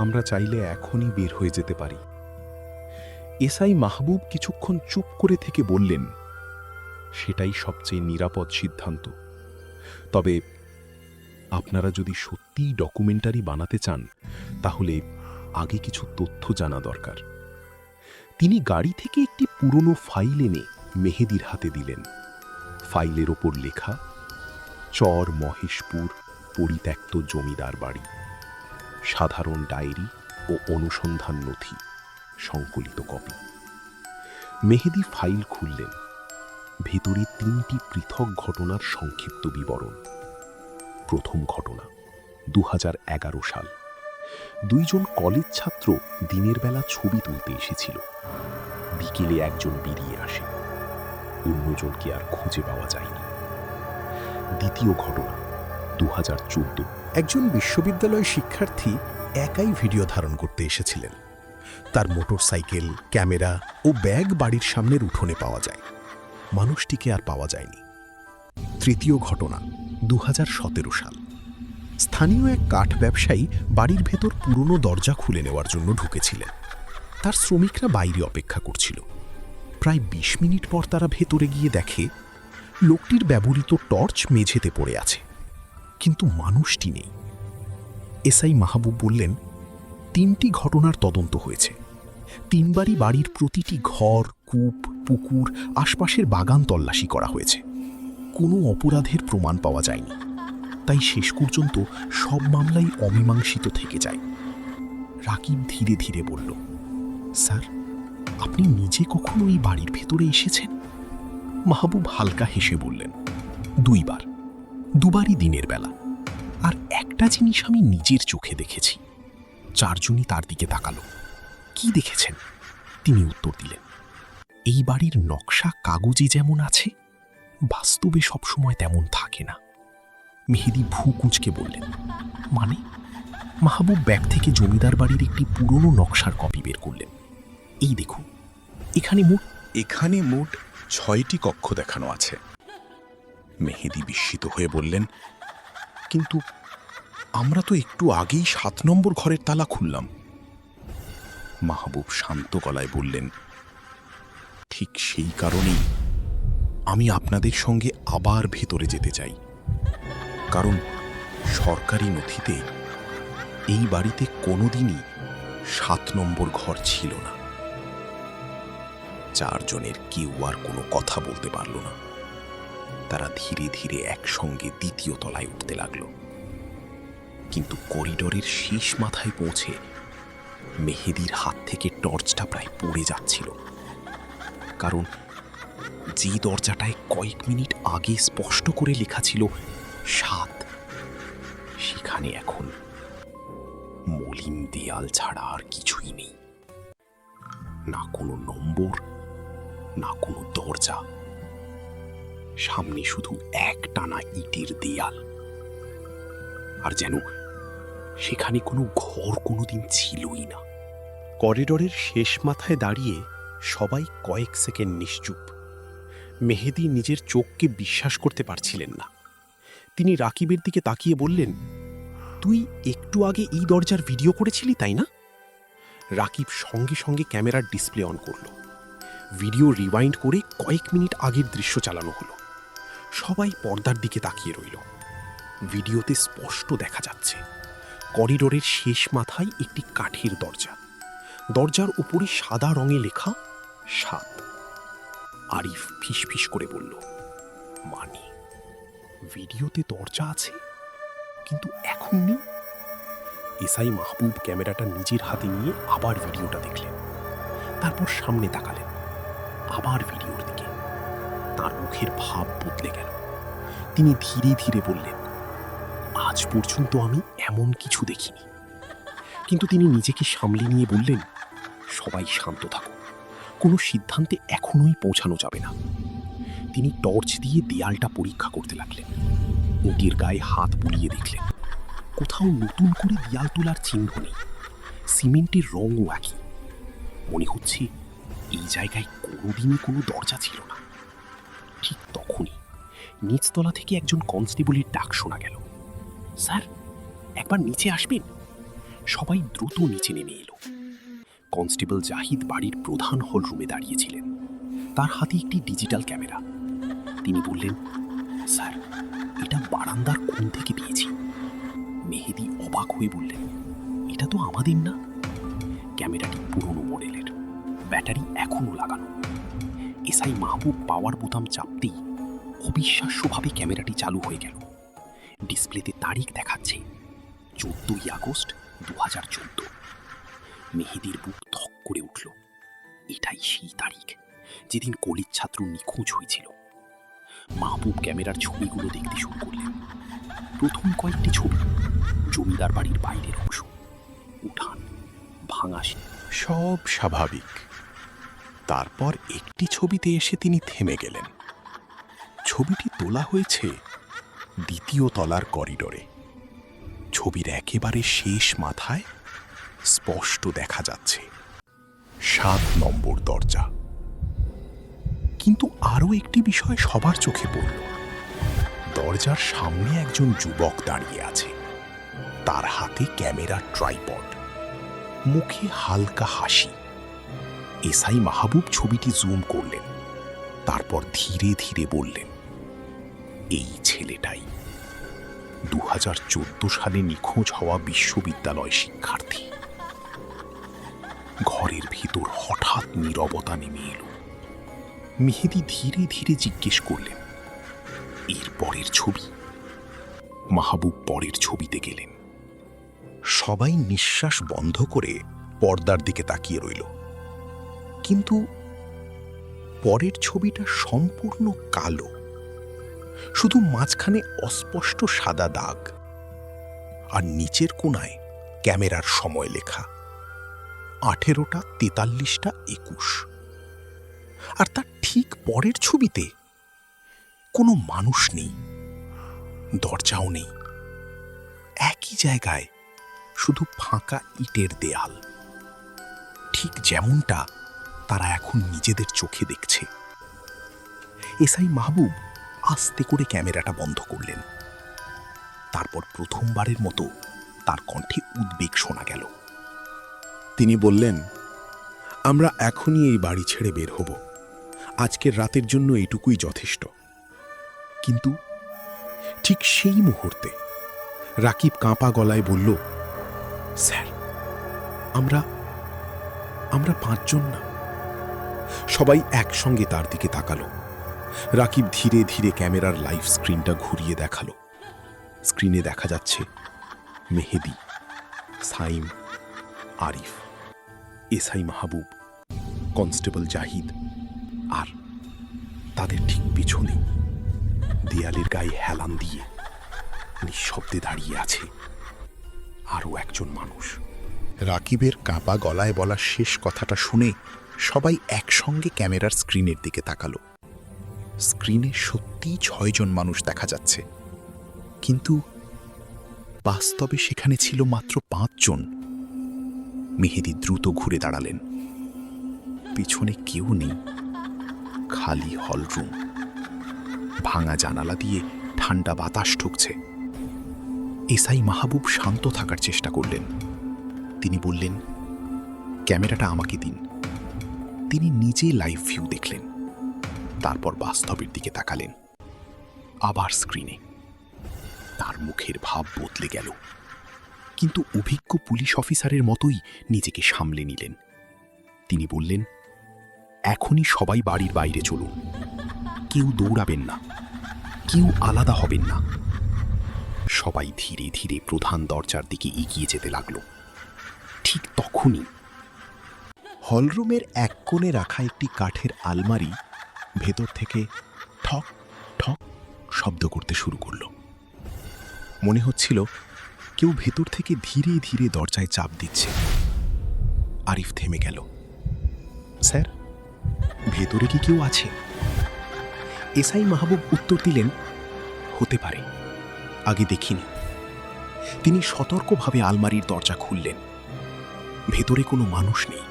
Speaker 5: আমরা চাইলে এখনই বের হয়ে যেতে পারি। এসআই মাহবুব কিছুক্ষণ চুপ করে থেকে বললেন, সেটাই সবচেয়ে নিরাপদ সিদ্ধান্ত। তবে আপনারা যদি সত্যিই ডকুমেন্টারি বানাতে চান, তাহলে আগে কিছু তথ্য জানা দরকার। তিনি গাড়ি থেকে একটি পুরনো ফাইল এনে মেহেদীর হাতে দিলেন। ফাইলের ওপর লেখা, চর মহেশপুর পরিত্যক্ত জমিদার বাড়ি, সাধারণ ডায়েরি ও অনুসন্ধান নথি সংকলিত কপি। মেহেদী ফাইল খুললেন। ভেতরে 3টি পৃথক ঘটনার সংক্ষিপ্ত বিবরণ। প্রথম ঘটনা, 2011 সাল। 2 জন কলেজ ছাত্র দিনের বেলা ছবি তুলতে এসেছিল। বিকেলে একজন বেরিয়ে আসে, অন্যজনকে আর খুঁজে পাওয়া যায়নি। দ্বিতীয় ঘটনা, 2014।
Speaker 1: একজন বিশ্ববিদ্যালয় শিক্ষার্থী একাই ভিডিও ধারণ করতে এসেছিলেন। তার মোটরসাইকেল, ক্যামেরা ও ব্যাগ বাড়ির সামনের উঠোনে পাওয়া যায়। মানুষটিকে আর পাওয়া যায়নি। তৃতীয় ঘটনা, 2017 সাল। স্থানীয় এক কাঠ ব্যবসায়ী বাড়ির ভেতর পুরনো দরজা খুলে নেওয়ার জন্য ঢুকেছিলেন। তার শ্রমিকরা বাইরে অপেক্ষা করছিল। প্রায় 20 মিনিট পর তারা ভেতরে গিয়ে দেখে লোকটির ব্যবহৃত টর্চ মেঝেতে পড়ে আছে, কিন্তু মানুষটি নেই। এসআই মাহবুব বললেন, 3টি ঘটনার তদন্ত হয়েছে। 3 বারই বাড়ির প্রতিটি ঘর, কূপ, পুকুর, আশপাশের বাগান তল্লাশি করা হয়েছে। কোনো অপরাধের প্রমাণ পাওয়া যায়নি। তাই শেষ পর্যন্ত সব মামলাই অমীমাংসিত থেকে যায়। রাকিব ধীরে ধীরে বলল, স্যার, আপনি নিজে কখনো এই বাড়ির ভেতরে এসেছেন? মাহবুব হালকা হেসে বললেন, 2 বার, 2 বারই দিনের বেলা। আর একটা জিনিস আমি নিজের চোখে দেখেছি। 4 জনই তার দিকে তাকালো। কি দেখেছেন? তিনি উত্তর দিলেন, এই বাড়ির নকশা কাগজে যেমন আছে, বাস্তবে সবসময় তেমন থাকে না। মেহেদী ভ্রু কুঁচকে বললেন, মানে? মাহবুব ব্যাগ থেকে জমিদার বাড়ির একটি পুরনো নকশার কপি বের করলেন। এই দেখুন, এখানে মোট 6টি কক্ষ দেখানো আছে। মেহেদী বিস্মিত হয়ে বললেন, কিন্তু আমরা তো একটু আগেই 7 নম্বর ঘরের তালা খুললাম। মাহবুব শান্ত গলায় বললেন, ঠিক সেই কারণেই আমি আপনাদের সঙ্গে আবার ভেতরে যেতে চাই। কারণ সরকারি নথিতে এই বাড়িতে কোনোদিনই 7 নম্বর ঘর ছিল না। 4 জনের কেউ আর কোনো কথা বলতে পারল না। তারা ধীরে ধীরে একসঙ্গে 2য় তলায় উঠতে লাগলো। কিন্তু করিডোরের শেষ মাথায় পৌঁছে
Speaker 5: মেহেদির হাত থেকে টর্চটা প্রায় পড়ে যাচ্ছিল, কারণ যে দরজাটায় কয়েক মিনিট আগে স্পষ্ট করে লেখা ছিল 7, সেখানে এখন মলিন দেয়াল ছাড়া আর কিছুই নেই। না কোনো নম্বর, না কোনো দরজা, সামনে শুধু একটানা ইটের দেয়াল। আর যেন সেখানে কোনো ঘর কোনোদিন ছিলই না। করিডোরের শেষ মাথায় দাঁড়িয়ে সবাই কয়েক সেকেন্ড নিশ্চুপ। মেহেদী নিজের চোখকে বিশ্বাস করতে পারছিলেন না। তিনি রাকিবের দিকে তাকিয়ে বললেন, তুই একটু আগে এই দরজার ভিডিও করেছিলি, তাই না? রাকিব সঙ্গে সঙ্গে ক্যামেরার ডিসপ্লে অন করল। ভিডিও রিওয়াইন্ড করে কয়েক মিনিট আগের দৃশ্য চালানো হলো। সবাই পর্দার দিকে তাকিয়ে রইল। ভিডিওতে স্পষ্ট দেখা যাচ্ছে করিডোরের শেষ মাথায় একটি কাঠের দরজা। দরজার উপরে সাদা রঙে লেখা 7। আরিফ ফিসফিস করে বলল, মানে ভিডিওতে দরজা আছে কিন্তু এখন নেই। এসআই মাহবুব ক্যামেরাটা নিজের হাতে নিয়ে আবার ভিডিওটা দেখলেন, তারপর সামনে তাকালেন, আবার ভিডিওর দিকে। তার মুখের ভাব বদলে গেল। তিনি ধীরে ধীরে বললেন, আজ পর্যন্ত আমি এমন কিছু দেখিনি। কিন্তু তিনি নিজেকে সামলে নিয়ে বললেন, সবাই শান্ত থাকুন, কোনো সিদ্ধান্তে এখনোই পৌঁছানো যাবে না। তিনি টর্চ দিয়ে দেয়ালটা পরীক্ষা করতে লাগলেন। ইটের গায়ে হাত বুলিয়ে দেখলেন, কোথাও নতুন করে দেয়াল তোলার চিহ্ন নেই। সিমেন্টের রঙও একই। মনে হচ্ছে এই জায়গায় কোনোদিনই কোনো দরজা ছিল না। ঠিক তখনই নিচতলা থেকে একজন কনস্টেবলের ডাক শোনা গেল, স্যার, একবার নিচে আসবেন। সবাই দ্রুত নিচে নেমে এলো। কনস্টেবল জাহিদ বাড়ির প্রধান হল রুমে দাঁড়িয়েছিলেন, তার হাতে একটি ডিজিটাল ক্যামেরা। তিনি বললেন, স্যার, এটা বারান্দার কোণ থেকে পেয়েছি। মেহেদী অবাক হয়ে বললেন, এটা তো আমাদের না। ক্যামেরাটি পুরনো মডেলের, ব্যাটারি এখনো লাগানো। এসআই মাহবুব পাওয়ার বোতাম চাপতেই অবিশ্বাস্যভাবে ক্যামেরাটি চালু হয়ে গেল। ডিসপ্লেতে তারিখ দেখাচ্ছে 14ই আগস্ট 2014। মেহেদীর বুক ধক করে উঠল। এটাই সেই তারিখ যেদিন কলেজ ছাত্র নিখোঁজ হয়েছিল। মাহবুব ক্যামেরার ছবিগুলো দেখতে শুরু করলেন। প্রথম কয়েকটি ছবি জমিদার বাড়ির বাইরের অংশ, উঠান, ভাঙা,
Speaker 3: সব স্বাভাবিক। তারপর একটি ছবিতে এসে তিনি থেমে গেলেন। ছবিটি তোলা হয়েছে 2য় তলার করিডোরে। ছবির একেবারে শেষ মাথায় স্পষ্ট দেখা যাচ্ছে 7 নম্বর দরজা। কিন্তু আরও একটি বিষয় সবার চোখে পড়ল। দরজার সামনে একজন যুবক দাঁড়িয়ে আছে, তার হাতে ক্যামেরার ট্রাইপড, মুখে হালকা হাসি। এসআই মাহবুব ছবিটি জুম করলেন, তারপর ধীরে ধীরে বললেন, এই ছেলেটাই 2014 সালে নিখোঁজ হওয়া বিশ্ববিদ্যালয় শিক্ষার্থী। ঘরের ভিতর হঠাৎ নীরবতা নেমে এলো। মেহেদী ধীরে ধীরে জিজ্ঞেস করলেন, এর পরের ছবি? মাহবুব পরের ছবিতে গেলেন। সবাই নিঃশ্বাস বন্ধ করে পর্দার দিকে তাকিয়ে রইল। কিন্তু পরের ছবিটা সম্পূর্ণ কালো, শুধু মাঝখানে অস্পষ্ট সাদা দাগ, আর নিচের কোণায় ক্যামেরার সময় লেখা 18টা 43টা 21। আর তার ঠিক পরের ছবিতে কোনো মানুষ নেই, দরজাও নেই। একই জায়গায় শুধু ফাঁকা ইটের দেয়াল, ঠিক যেমনটা তারা এখন নিজেদের চোখে দেখছে। এসআই মাহবুব আস্তে করে ক্যামেরাটা বন্ধ করলেন। তারপর প্রথমবারের মতো তার কণ্ঠে উদ্বেগ শোনা গেল। তিনি বললেন, আমরা এখনই এই বাড়ি ছেড়ে বের হব। আজকের রাতের জন্য এইটুকুই যথেষ্ট। কিন্তু ঠিক সেই মুহূর্তে রাকিব কাঁপা গলায় বলল, স্যার, আমরা 5 জন না। সবাই একসঙ্গে তার দিকে তাকালো। রাকিব ধীরে ধীরে ক্যামেরার লাইভ স্ক্রিনটা ঘুরিয়ে দেখালো। স্ক্রিনে দেখা যাচ্ছে মেহেদী, সাইম, আরিফ
Speaker 5: এসআই মাহবুব, কনস্টেবল জাহিদ আর তাদের ঠিক পিছনে দেয়ালের গায়ে হেলান দিয়ে নিঃশব্দে দাঁড়িয়ে আছে আরও একজন মানুষ।
Speaker 6: রাকিবের কাঁপা গলায় বলা শেষ কথাটা শুনে সবাই একসঙ্গে ক্যামেরার স্ক্রিনের দিকে তাকালো। স্ক্রিনে সত্যিই 6 জন মানুষ দেখা যাচ্ছে, কিন্তু বাস্তবে সেখানে ছিল মাত্র 5 জন। মেহেদী দ্রুত ঘুরে দাঁড়ালেন। পিছনে কেউ নেই, খালি হলরুম। ভাঙা জানালা দিয়ে ঠান্ডা বাতাস ঢুকছে। এসআই মাহবুব শান্ত থাকার চেষ্টা করলেন। তিনি বললেন, ক্যামেরাটা আমাকে দিন। তিনি নিজে লাইভ ভিউ দেখলেন, তারপর বাস্তবের দিকে তাকালেন। আবার স্ক্রিনে। তার মুখের ভাব বদলে গেল, কিন্তু অভিজ্ঞ পুলিশ অফিসারের মতোই নিজেকে সামলে নিলেন। তিনি বললেন, এখনই সবাই বাড়ির বাইরে চলুন। কেউ দৌড়াবেন না, কেউ আলাদা হবেন না। সবাই ধীরে ধীরে প্রধান দরজার দিকে এগিয়ে যেতে লাগল। ঠিক তখনই হলরুমের এক কোণে রাখা একটি কাঠের আলমারি ভেতর থেকে ঠক ঠক শব্দ করতে শুরু করল। মনে হচ্ছিল কেউ ভেতর থেকে ধীরে ধীরে দরজায় চাপ দিচ্ছে। আরিফ থেমে গেল। স্যার, ভেতরে কি কেউ আছে? এসআই মাহবুব উত্তর দিলেন, হতে পারে, আগে দেখিনি। তিনি সতর্কভাবে আলমারির দরজা খুললেন। ভেতরে কোনো মানুষ নেই,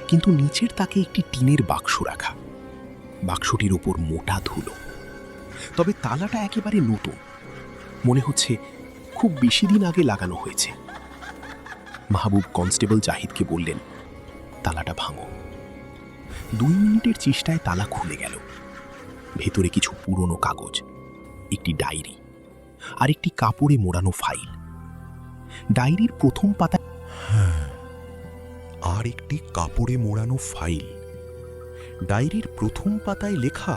Speaker 6: কিন্তু নিচের তাকে একটি টিনের বাক্স রাখা। বাক্সটির ওপর মোটা ধুলো, তবে তালাটা একেবারে নতুন। মনে হচ্ছে খুব বেশি দিন আগে লাগানো হয়েছে। মাহবুব কনস্টেবল জাহিদকে বললেন, তালাটা ভাঙো। 2 মিনিটের চেষ্টায় তালা খুলে গেল। ভেতরে কিছু পুরনো কাগজ, একটি ডায়েরি আর একটি কাপড়ে মোড়ানো ফাইল। ডায়েরির প্রথম পাতা আর একটি কাপড়ে মোড়ানো ফাইল। ডায়েরির প্রথম পাতায় লেখা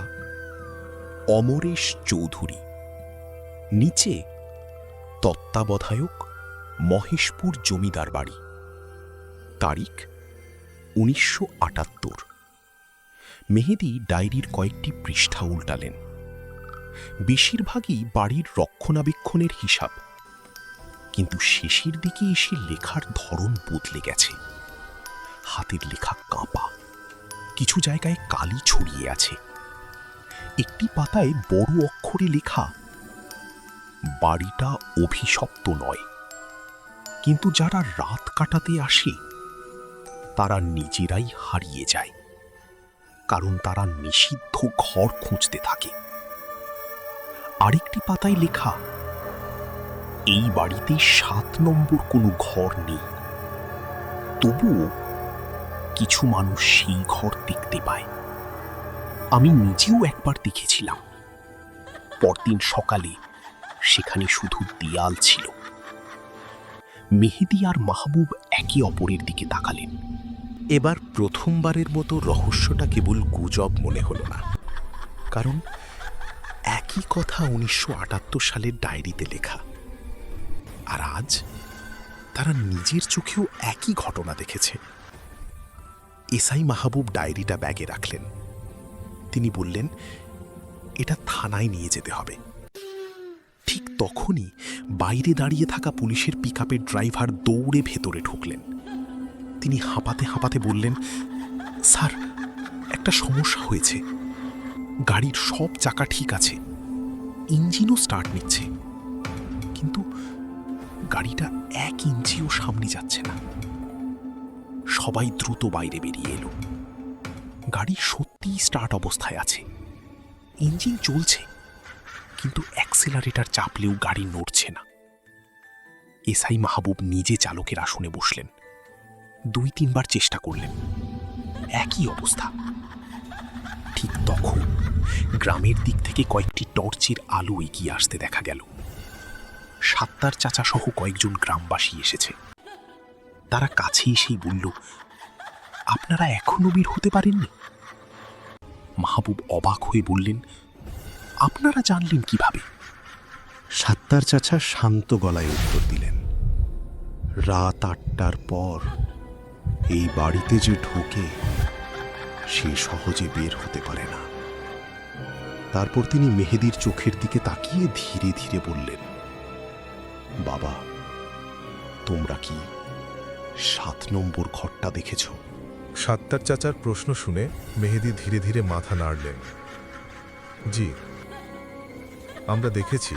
Speaker 6: অমরেশ চৌধুরী, নিচে তত্ত্বাবধায়ক মহেশপুর জমিদার বাড়ি, তারিখ 1978। মেহেদী ডায়েরির কয়েকটি পৃষ্ঠা উল্টালেন। বেশিরভাগই বাড়ির রক্ষণাবেক্ষণের হিসাব, কিন্তু শেষের দিকে এসে লেখার ধরন বদলে গেছে। হাতের লেখা কাঁপা, কিছু জায়গায় কালি ছড়িয়ে আছে। একটি পাতায় বড় অক্ষরে লেখা, বাড়িটা অভিশপ্ত নয়, কিন্তু যারা রাত কাটাতে আসে তারা নিজেরাই হারিয়ে যায়, কারণ তারা নিষিদ্ধ ঘর খুঁজতে থাকে। আরেকটি পাতায় লেখা, এই বাড়িতে 7 নম্বর কোনো ঘর নেই, তবুও কিছু মানুষ সেই ঘর দেখতে পায়। আমি নিজেও একবার দেখেছিলাম। পরদিন সকালে সেখানে শুধু দেয়াল ছিল। মেহেদী আর মাহবুব একে অপরের দিকে তাকালেন। এবার প্রথমবারের মতো রহস্যটা কেবল গুজব মনে হলো না, কারণ একই কথা 1978 সালের ডায়েরিতে লেখা। আর আজ তারা নিজের চোখেও একই ঘটনা দেখেছে। এসআই মাহবুব ডায়েরিটা ব্যাগে রাখলেন। তিনি বললেন, এটা থানায় নিয়ে যেতে হবে। ঠিক তখনই বাইরে দাঁড়িয়ে থাকা পুলিশের পিকআপের ড্রাইভার দৌড়ে ভেতরে ঢুকলেন। তিনি হাঁপাতে হাঁপাতে বললেন, স্যার, একটা সমস্যা হয়েছে। গাড়ির সব চাকা ঠিক আছে, ইঞ্জিনও স্টার্ট নিচ্ছে, কিন্তু গাড়িটা 1 ইঞ্চিও সামনে যাচ্ছে না। সবাই দ্রুত বাইরে বেরিয়ে এলো। গাড়ি সত্যিই স্টার্ট অবস্থায় আছে, ইঞ্জিন চলছে, কিন্তু অ্যাক্সেলারেটর চাপলেও গাড়ি নড়ছে না। এসআই মাহবুব নিজে চালকের আসনে বসলেন। 2-3 বার চেষ্টা করলেন, একই অবস্থা। ঠিক তখন গ্রামের দিক থেকে কয়েকটি টর্চের আলো এগিয়ে আসতে দেখা গেল। সাত্তার চাচা সহ কয়েকজন গ্রামবাসী এসেছে। তারা কাছে এসেই বলল, আপনারা এখনো বের হতে পারেননি? মাহবুব অবাক হয়ে বললেন, আপনারা জানলেন কিভাবে? সাত্তার চাচা শান্ত গলায় উত্তর দিলেন, রাত 8টার পর এই বাড়িতে যে ঢোকে সে সহজে বের হতে পারে না। তারপর তিনি মেহেদীর চোখের দিকে তাকিয়ে ধীরে ধীরে বললেন, বাবা, তোমরা কি 7 নম্বর ঘরটা দেখেছ?
Speaker 1: সাত্তার চাচার প্রশ্ন শুনে মেহেদী ধীরে ধীরে মাথা নাড়লেন। জি, আমরা দেখেছি।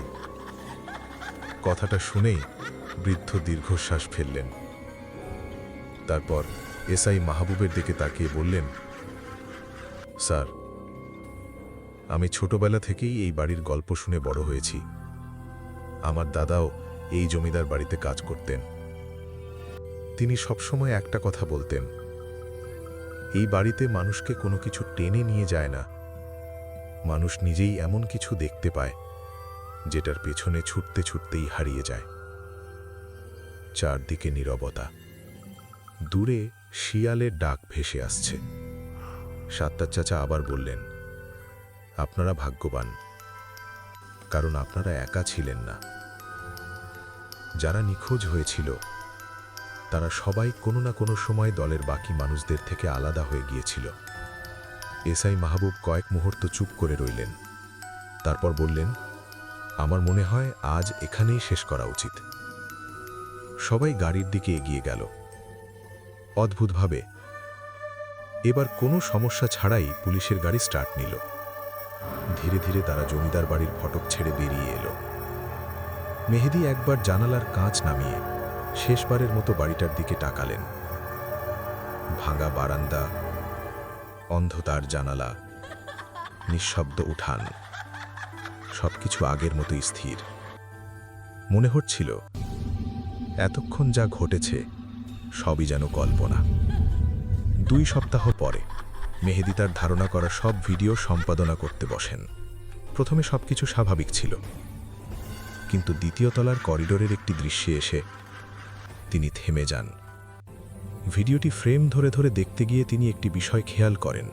Speaker 1: কথাটা শুনেই বৃদ্ধ দীর্ঘশ্বাস ফেললেন। তারপর এসআই মাহবুবের দিকে তাকিয়ে বললেন, স্যার, আমি ছোটবেলা থেকেই এই বাড়ির গল্প শুনে বড় হয়েছি। আমার দাদাও এই জমিদার বাড়িতে কাজ করতেন। তিনি সবসময় একটা কথা বলতেন, এই বাড়িতে মানুষকে কোনো কিছু টেনে নিয়ে যায় না, মানুষ নিজেই এমন কিছু দেখতে পায় যেটার পেছনে ছুটতে ছুটতেই হারিয়ে যায়। চারদিকে নীরবতা, দূরে শিয়ালের ডাক ভেসে আসছে। সাত্তার চাচা আবার বললেন, আপনারা ভাগ্যবান, কারণ আপনারা একা ছিলেন না। যারা নিখোঁজ হয়েছিল তারা সবাই কোনো না কোনো সময় দলের বাকি মানুষদের থেকে আলাদা হয়ে গিয়েছিল। এসআই মাহবুব কয়েক মুহূর্ত চুপ করে রইলেন। তারপর বললেন, আমার মনে হয় আজ এখানেই শেষ করা উচিত। সবাই গাড়ির দিকে এগিয়ে গেল। অদ্ভুতভাবে এবার কোনো সমস্যা ছাড়াই পুলিশের গাড়ি স্টার্ট নিল। ধীরে ধীরে তারা জমিদার বাড়ির ফটক ছেড়ে বেরিয়ে এলো। মেহেদী একবার জানালার কাঁচ নামিয়ে শেষবারের মতো বাড়িটার দিকে তাকালেন। ভাঙা বারান্দা, অন্ধকার জানালা, নিঃশব্দ উঠান, সবকিছু আগের মতোই স্থির। মনে হচ্ছিল এতক্ষণ যা ঘটেছে সবই যেন কল্পনা। 2 সপ্তাহ পরে মেহেদী তার ধারণা করা সব ভিডিও সম্পাদনা করতে বসেন। প্রথমে সবকিছু স্বাভাবিক ছিল, কিন্তু দ্বিতীয় তলার করিডোরের একটি দৃশ্যে এসে তিনি থেমে যান। ভিডিওটি ফ্রেম ধরে ধরে দেখতে গিয়ে তিনি একটি বিষয় খেয়াল করেন।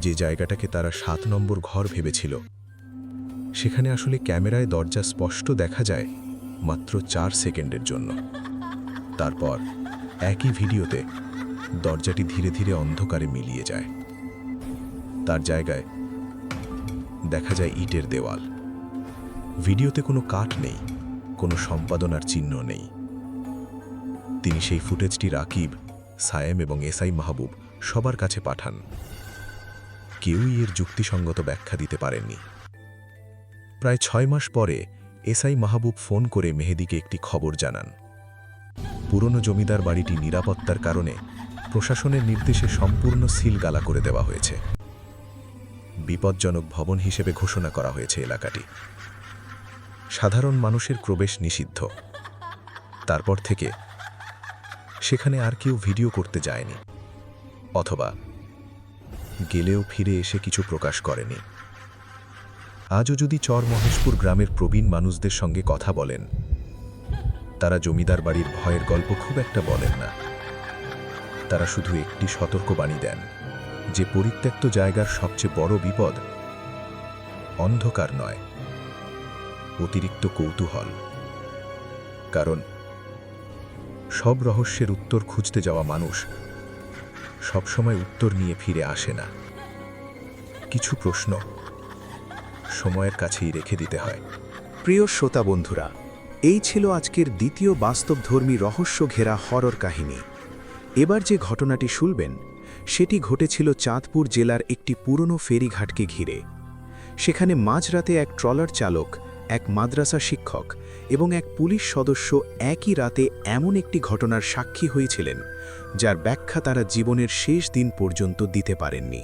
Speaker 1: যে জায়গাটাকে তারা 7 নম্বর ঘর ভেবেছিল, সেখানে আসলে ক্যামেরায় দরজা স্পষ্ট দেখা যায় মাত্র 4 সেকেন্ডের জন্য। তারপর একই ভিডিওতে দরজাটি ধীরে ধীরে অন্ধকারে মিলিয়ে যায়। তার জায়গায় দেখা যায় ইটের দেওয়াল। ভিডিওতে কোনো কাট নেই, কোনো সম্পাদনার চিহ্ন নেই। তিনি সেই ফুটেজটি রাকিব, সায়েম এবং এসআই মাহবুব সবার কাছে পাঠান। কেউই এর যুক্তিসঙ্গত ব্যাখ্যা দিতে পারেননি। প্রায় 6 মাস পরে এসআই মাহবুব ফোন করে মেহেদীকে একটি খবর জানান। পুরনো জমিদার বাড়িটি নিরাপত্তার কারণে প্রশাসনের নির্দেশে সম্পূর্ণ সিলগালা করে দেওয়া হয়েছে। বিপজ্জনক ভবন হিসেবে ঘোষণা করা হয়েছে এলাকাটি। সাধারণ মানুষের প্রবেশ নিষিদ্ধ। তারপর থেকে সেখানে আর কেউ ভিডিও করতে যায়নি, অথবা গেলেও ফিরে এসে কিছু প্রকাশ করেনি। আজও যদি চর মহেশপুর গ্রামের প্রবীণ মানুষদের সঙ্গে কথা বলেন, তারা জমিদার বাড়ির ভয়ের গল্প খুব একটা বলেন না। তারা শুধু একটি সতর্কবাণী দেন যে পরিত্যক্ত জায়গার সবচেয়ে বড় বিপদ অন্ধকার নয়, অতিরিক্ত কৌতূহল। কারণ সব রহস্যের উত্তর খুঁজতে যাওয়া মানুষ সবসময় উত্তর নিয়ে ফিরে আসে না। কিছু প্রশ্ন সময়ের কাছেই রেখে দিতে হয়।
Speaker 2: প্রিয় শ্রোতা বন্ধুরা, এই ছিল আজকের দ্বিতীয় বাস্তবধর্মী রহস্য ঘেরা হরর কাহিনী। এবার যে ঘটনাটি শুনবেন সেটি ঘটেছিল চাঁদপুর জেলার একটি পুরনো ফেরিঘাটকে ঘিরে। সেখানে মাঝরাতে এক ট্রলার চালক, এক মাদ্রাসা শিক্ষক এবং এক পুলিশ সদস্য একই রাতে এমন একটি ঘটনার সাক্ষী হয়েছিলেন যার ব্যাখ্যা তারা জীবনের শেষ দিন পর্যন্ত দিতে পারেননি।